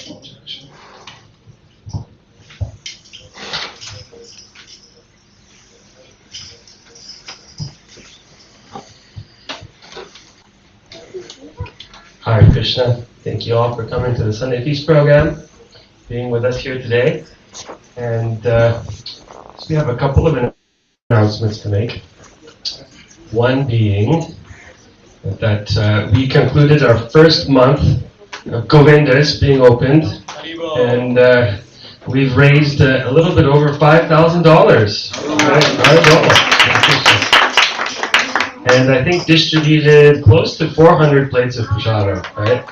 [SPEAKER 12] Hare Krishna. Thank you all for coming to the Sunday Feast program, being with us here today. And we have a couple of announcements to make. One being that we concluded our first month of Govindas being opened, and we've raised a little bit over $5,000. And I think distributed close to 400 plates of prasada, right?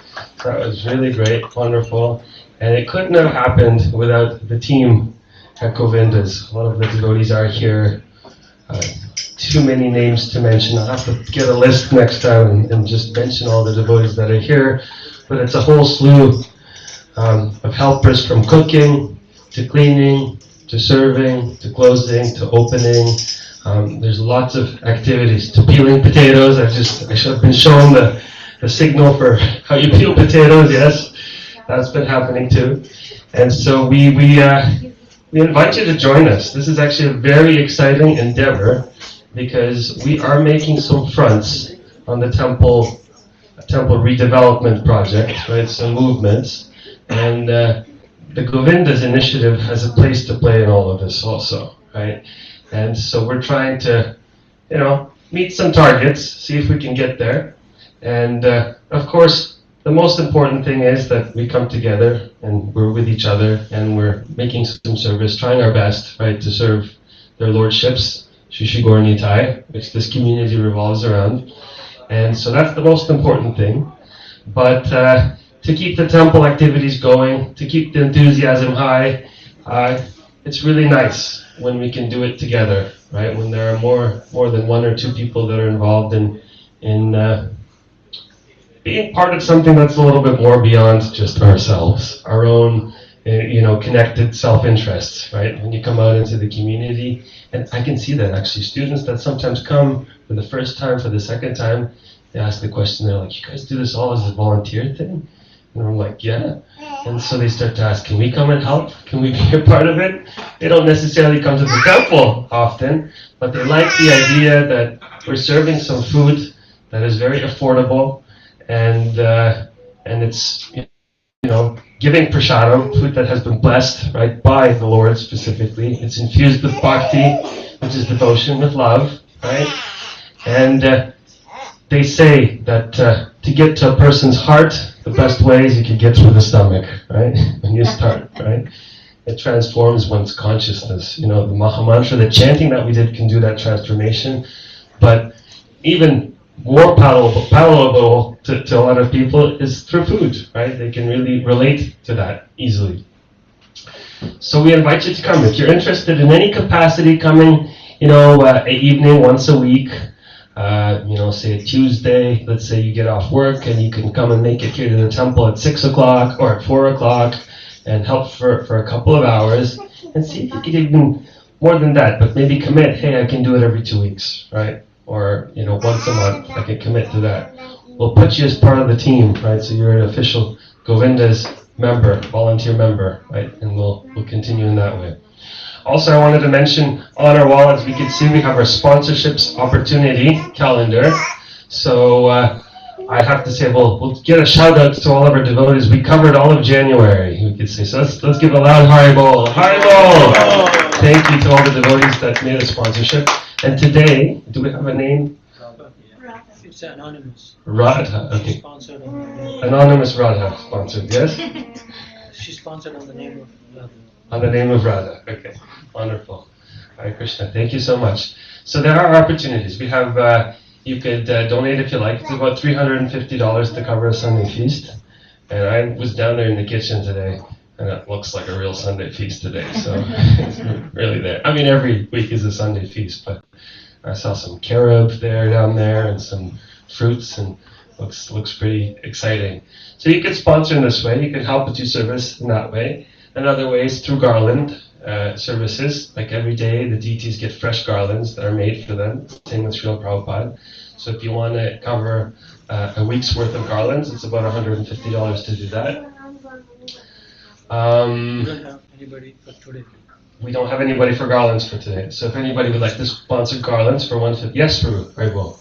[SPEAKER 12] That was really great, wonderful. And it couldn't have happened without the team at Govindas. A lot of the devotees are here. Too many names to mention. I'll have to get a list next time and just mention all the devotees that are here. But it's a whole slew of helpers, from cooking to cleaning to serving to closing to opening. There's lots of activities, to peeling potatoes. I should have been shown the signal for how you peel potatoes. Yes, that's been happening too. And so we invite you to join us. This is actually a very exciting endeavor, because we are making some fronts on the temple redevelopment project, right? Some movements, and the Govindas initiative has a place to play in all of this also, right? And so we're trying to, meet some targets, see if we can get there, and of course, the most important thing is that we come together and we're with each other and we're making some service, trying our best, right, to serve their lordships, Shri Shri Gaura Nitai, which this community revolves around. And so that's the most important thing. But to keep the temple activities going, to keep the enthusiasm high, it's really nice when we can do it together, right? When there are more than one or two people that are involved in being part of something that's a little bit more beyond just ourselves, our own, connected self-interests, right? When you come out into the community, and I can see that actually, students that sometimes come for the first time, for the second time, they ask the question, they're like, you guys do this all as a volunteer thing? And I'm like, yeah. And so they start to ask, can we come and help? Can we be a part of it? They don't necessarily come to the temple often, but they like the idea that we're serving some food that is very affordable, and it's, giving prasadam, food that has been blessed, right, by the Lord specifically. It's infused with bhakti, which is devotion, with love, right? And they say that to get to a person's heart, the best way is you can get through the stomach, right? When you start, right? It transforms one's consciousness. The Maha Mantra, the chanting that we did can do that transformation. But even more palatable to a lot of people is through food, right? They can really relate to that easily. So we invite you to come. If you're interested in any capacity, coming, an evening once a week, say a Tuesday, let's say you get off work and you can come and make it here to the temple at 6 o'clock or at 4 o'clock and help for a couple of hours and see if you can even more than that, but maybe commit, hey, I can do it every 2 weeks, right? Or, once a month, I can commit to that. We'll put you as part of the team, right? So you're an official Govinda's member, volunteer member, right? And we'll continue in that way. Also, I wanted to mention on our wall, as we can see, we have our sponsorships opportunity calendar. So I have to say, we'll get a shout out to all of our devotees. We covered all of January, we could say. So let's give a loud Haribol. Haribol! Thank you to all the devotees that made a sponsorship. And today, do we have a name?
[SPEAKER 7] It's anonymous.
[SPEAKER 12] Radha, okay.
[SPEAKER 7] She's sponsored on the name.
[SPEAKER 12] Anonymous Radha sponsored, yes?
[SPEAKER 7] She's sponsored on the name of Radha.
[SPEAKER 12] On the name of Radha, okay. Wonderful. Hare Krishna, thank you so much. So there are opportunities. We have, you could donate if you like. It's about $350 to cover a Sunday feast. And I was down there in the kitchen today, and it looks like a real Sunday feast today. So it's really there. I mean, every week is a Sunday feast, but I saw some carob down there and some fruits, and looks pretty exciting. So you could sponsor in this way. You can help with your service in that way. Another way is through garland services. Like every day, the deities get fresh garlands that are made for them. Same with Srila Prabhupada. So if you want to cover a week's worth of garlands, it's about $150 to do that.
[SPEAKER 7] We don't have anybody for today.
[SPEAKER 12] We don't have anybody for garlands for today. So if anybody would like to sponsor garlands for $150, yes, Prabhu, very well.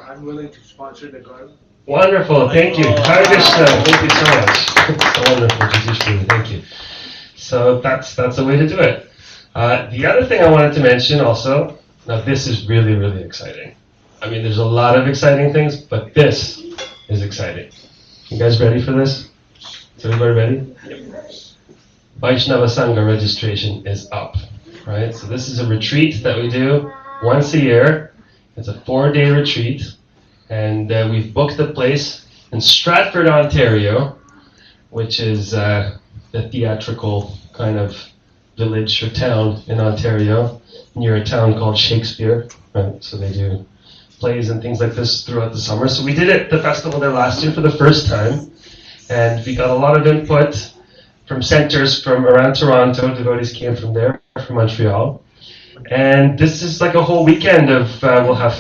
[SPEAKER 7] I'm willing to sponsor the garland.
[SPEAKER 12] Wonderful, thank you. Hare Krishna, thank you so much. Wonderful, Jatish, thank you. So that's a way to do it. The other thing I wanted to mention also, now this is really, really exciting. I mean, there's a lot of exciting things, but this is exciting. You guys ready for this? Is everybody ready? Yep. Vaishnava Sangha registration is up, right? So this is a retreat that we do once a year. It's a 4-day retreat, and we've booked a place in Stratford, Ontario, which is the theatrical kind of village or town in Ontario, near a town called Shakespeare, right? So they do plays and things like this throughout the summer. So we did it, the festival there last year for the first time, and we got a lot of input from centers from around Toronto. Devotees came from there, from Montreal. And this is like a whole weekend of, we'll have,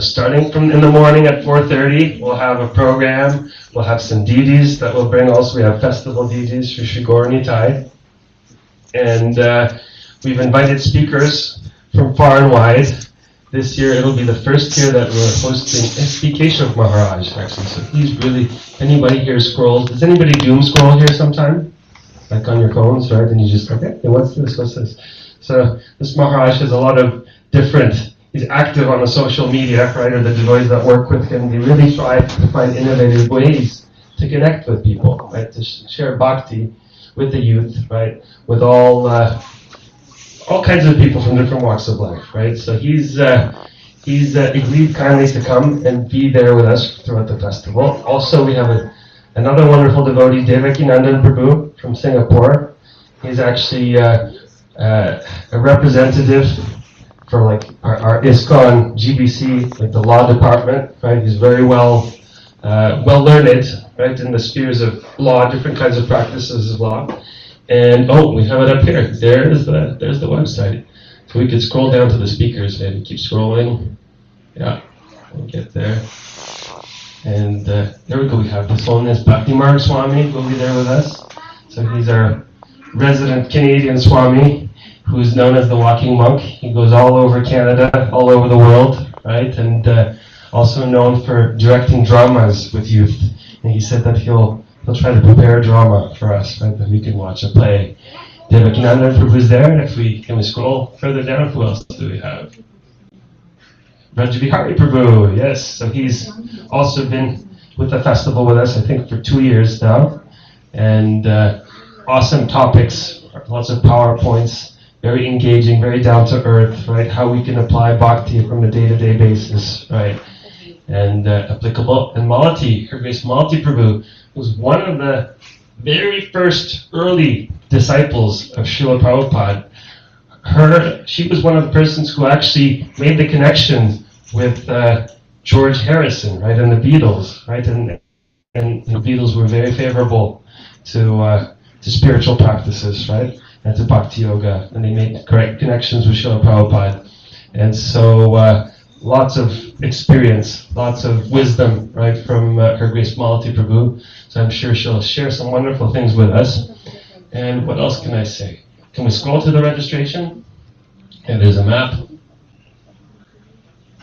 [SPEAKER 12] starting from in the morning at 4:30, we'll have a program. We'll have some deities that we'll bring also. We have festival deities, Shri Gaur Nitai. And we've invited speakers from far and wide. This year it'll be the first year that we're hosting ISKCON Maharaj, actually. So he's really, anybody here scrolls, does anybody doom scroll here sometime? Like on your phones, right? And you just, okay, what's this, what's this? So this Maharaj has a lot of different, he's active on the social media, right, or the devotees that work with him. They really try to find innovative ways to connect with people, right, to share bhakti with the youth, right, with all kinds of people from different walks of life, right. So he's agreed kindly to come and be there with us throughout the festival. Also, we have another wonderful devotee, Devakinandan Prabhu from Singapore. He's actually a representative for like our ISKCON GBC, like the law department, right? He's very well learned, right, in the spheres of law, different kinds of practices of law. And we have it up here. There's the website. So we could scroll down to the speakers, maybe keep scrolling. Yeah, we'll get there. And there we go. We have this Holiness Bhakti Marg Swami will be there with us. So he's our resident Canadian Swami, who's known as the Walking Monk. He goes all over Canada, all over the world, right? And also known for directing dramas with youth. And he said that he'll try to prepare a drama for us, right? That we can watch a play. Devakinandan Prabhu's there. And can we scroll further down? Who else do we have? Rajabihari Prabhu, yes. So he's also been with the festival with us, I think, for 2 years now. And awesome topics, lots of PowerPoints, very engaging, very down to earth, right? How we can apply bhakti from a day-to-day basis, right? and applicable. And Malati, Her Grace Malati Prabhu, was one of the very first early disciples of Srila Prabhupada. She was one of the persons who actually made the connection with George Harrison, right, and the Beatles, right, and the Beatles were very favorable to spiritual practices, right, and to Bhakti Yoga, and they made correct connections with Srila Prabhupada. And so lots of experience, lots of wisdom, right, from Her Grace Malati Prabhu. So I'm sure she'll share some wonderful things with us. And what else can I say? Can we scroll to the registration? And there's a map.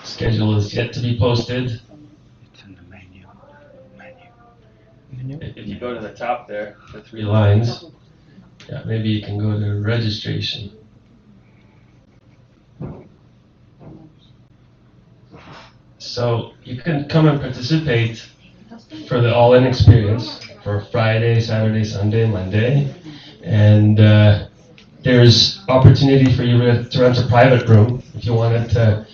[SPEAKER 12] Schedule is yet to be posted.
[SPEAKER 6] It's in the menu.
[SPEAKER 12] If you go to the top there, the 3 lines, yeah, maybe you can go to registration. So you can come and participate for the all-in experience for Friday, Saturday, Sunday, Monday, and there's opportunity for you to rent a private room if you wanted to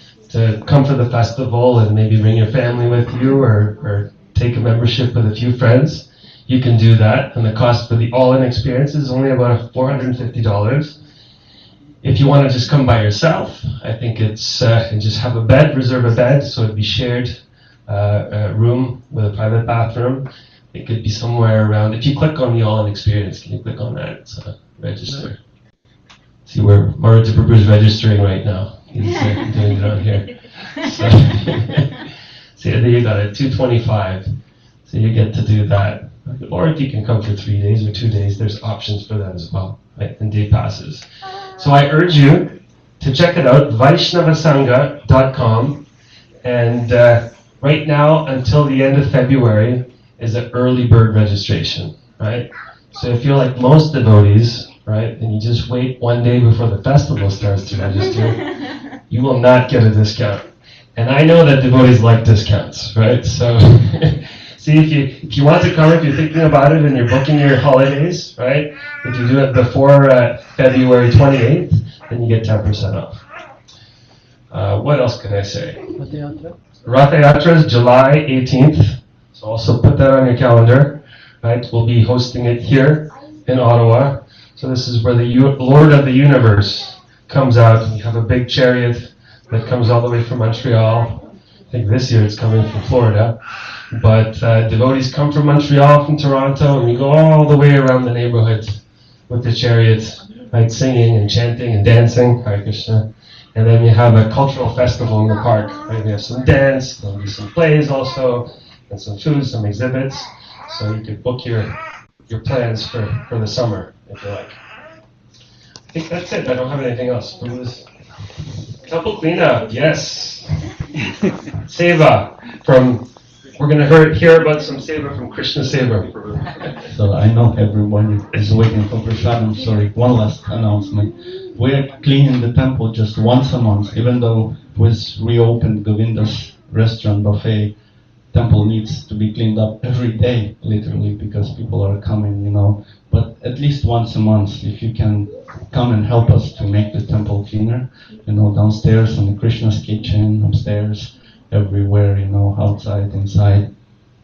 [SPEAKER 12] come for the festival and maybe bring your family with you or take a membership with a few friends. You can do that, and the cost for the all-in experience is only about $450. If you want to just come by yourself, I think it's and just have a bed, reserve a bed, so it'd be shared room with a private bathroom. It could be somewhere around, if you click on the all-in experience, can you click on that? It's register. See where Maruta Prabhu is registering right now. He's doing it on here. So, see, there you got it, $225. So you get to do that. Or if you can come for 3 days or 2 days, there's options for that as well, right? And day passes. So I urge you to check it out, vaishnavasangha.com. And right now, until the end of February, is an early bird registration, right? So if you're like most devotees, right, and you just wait 1 day before the festival starts to register, you will not get a discount. And I know that devotees like discounts, right? So see, if you want to come, if you're thinking about it and you're booking your holidays, right? If you do it before February 28th, then you get 10% off. What else can I say? Ratha Yatra is July 18th, so also put that on your calendar, right? We'll be hosting it here in Ottawa. So this is where the Lord of the Universe comes out. We have a big chariot that comes all the way from Montreal. I think this year it's coming from Florida. But devotees come from Montreal, from Toronto, and we go all the way around the neighborhood with the chariot, right, singing and chanting and dancing, Hare Krishna. And then we have a cultural festival in the park, right? We have some dance, there'll be some plays also, and some food, some exhibits. So you can book your plans for the summer, if you like. I think that's it. I don't have anything else. Temple cleanup, yes. Seva we're going to hear about some seva from Krishna Seva.
[SPEAKER 13] So I know everyone is waiting for Prashad. I'm sorry. One last announcement. We're cleaning the temple just once a month, even though it was reopened Govinda's restaurant buffet. Temple needs to be cleaned up every day, literally, because people are coming, But at least once a month, if you can come and help us to make the temple cleaner, downstairs in the Krishna's kitchen, upstairs, everywhere, outside, inside.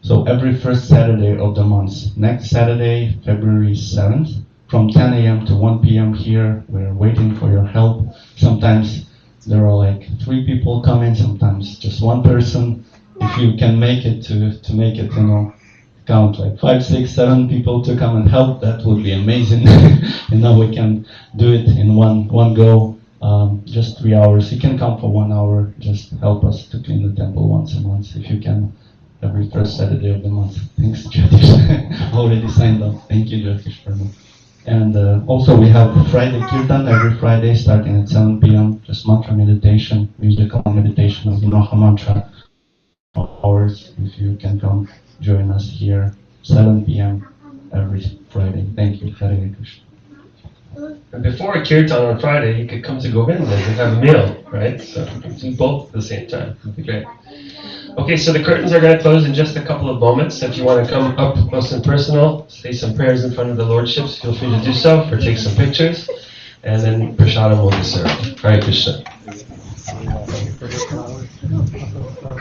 [SPEAKER 13] So every first Saturday of the month. Next Saturday, February 7th, from 10 a.m. to 1 p.m. here, we're waiting for your help. Sometimes there are like 3 people coming, sometimes just 1 person. If you can make it to make it, count like 5, 6, 7 people to come and help, that would be amazing. We can do it in one go. Just 3 hours. You can come for 1 hour. Just help us to clean the temple once a month, if you can, every first Saturday of the month. Thanks, Jyotish. Already signed up. Thank you, Jyotish, for me. And also we have Friday Kirtan every Friday, starting at 7 p.m. Just mantra meditation, musical meditation of the Maha Mantra. Hours, if you can come join us here, 7 p.m. every Friday. Thank you. Hare Krishna.
[SPEAKER 12] And before a kirtan on Friday, you could come to Govinda and have a meal, right? So you can do both at the same time. It'd be great. Okay, so the curtains are going to close in just a couple of moments. If you want to come up close and personal, say some prayers in front of the Lordships, feel free to do so, or take some pictures, and then prasadam will be served. Hare Krishna.
[SPEAKER 7] At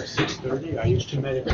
[SPEAKER 7] 6:30, I used to meditate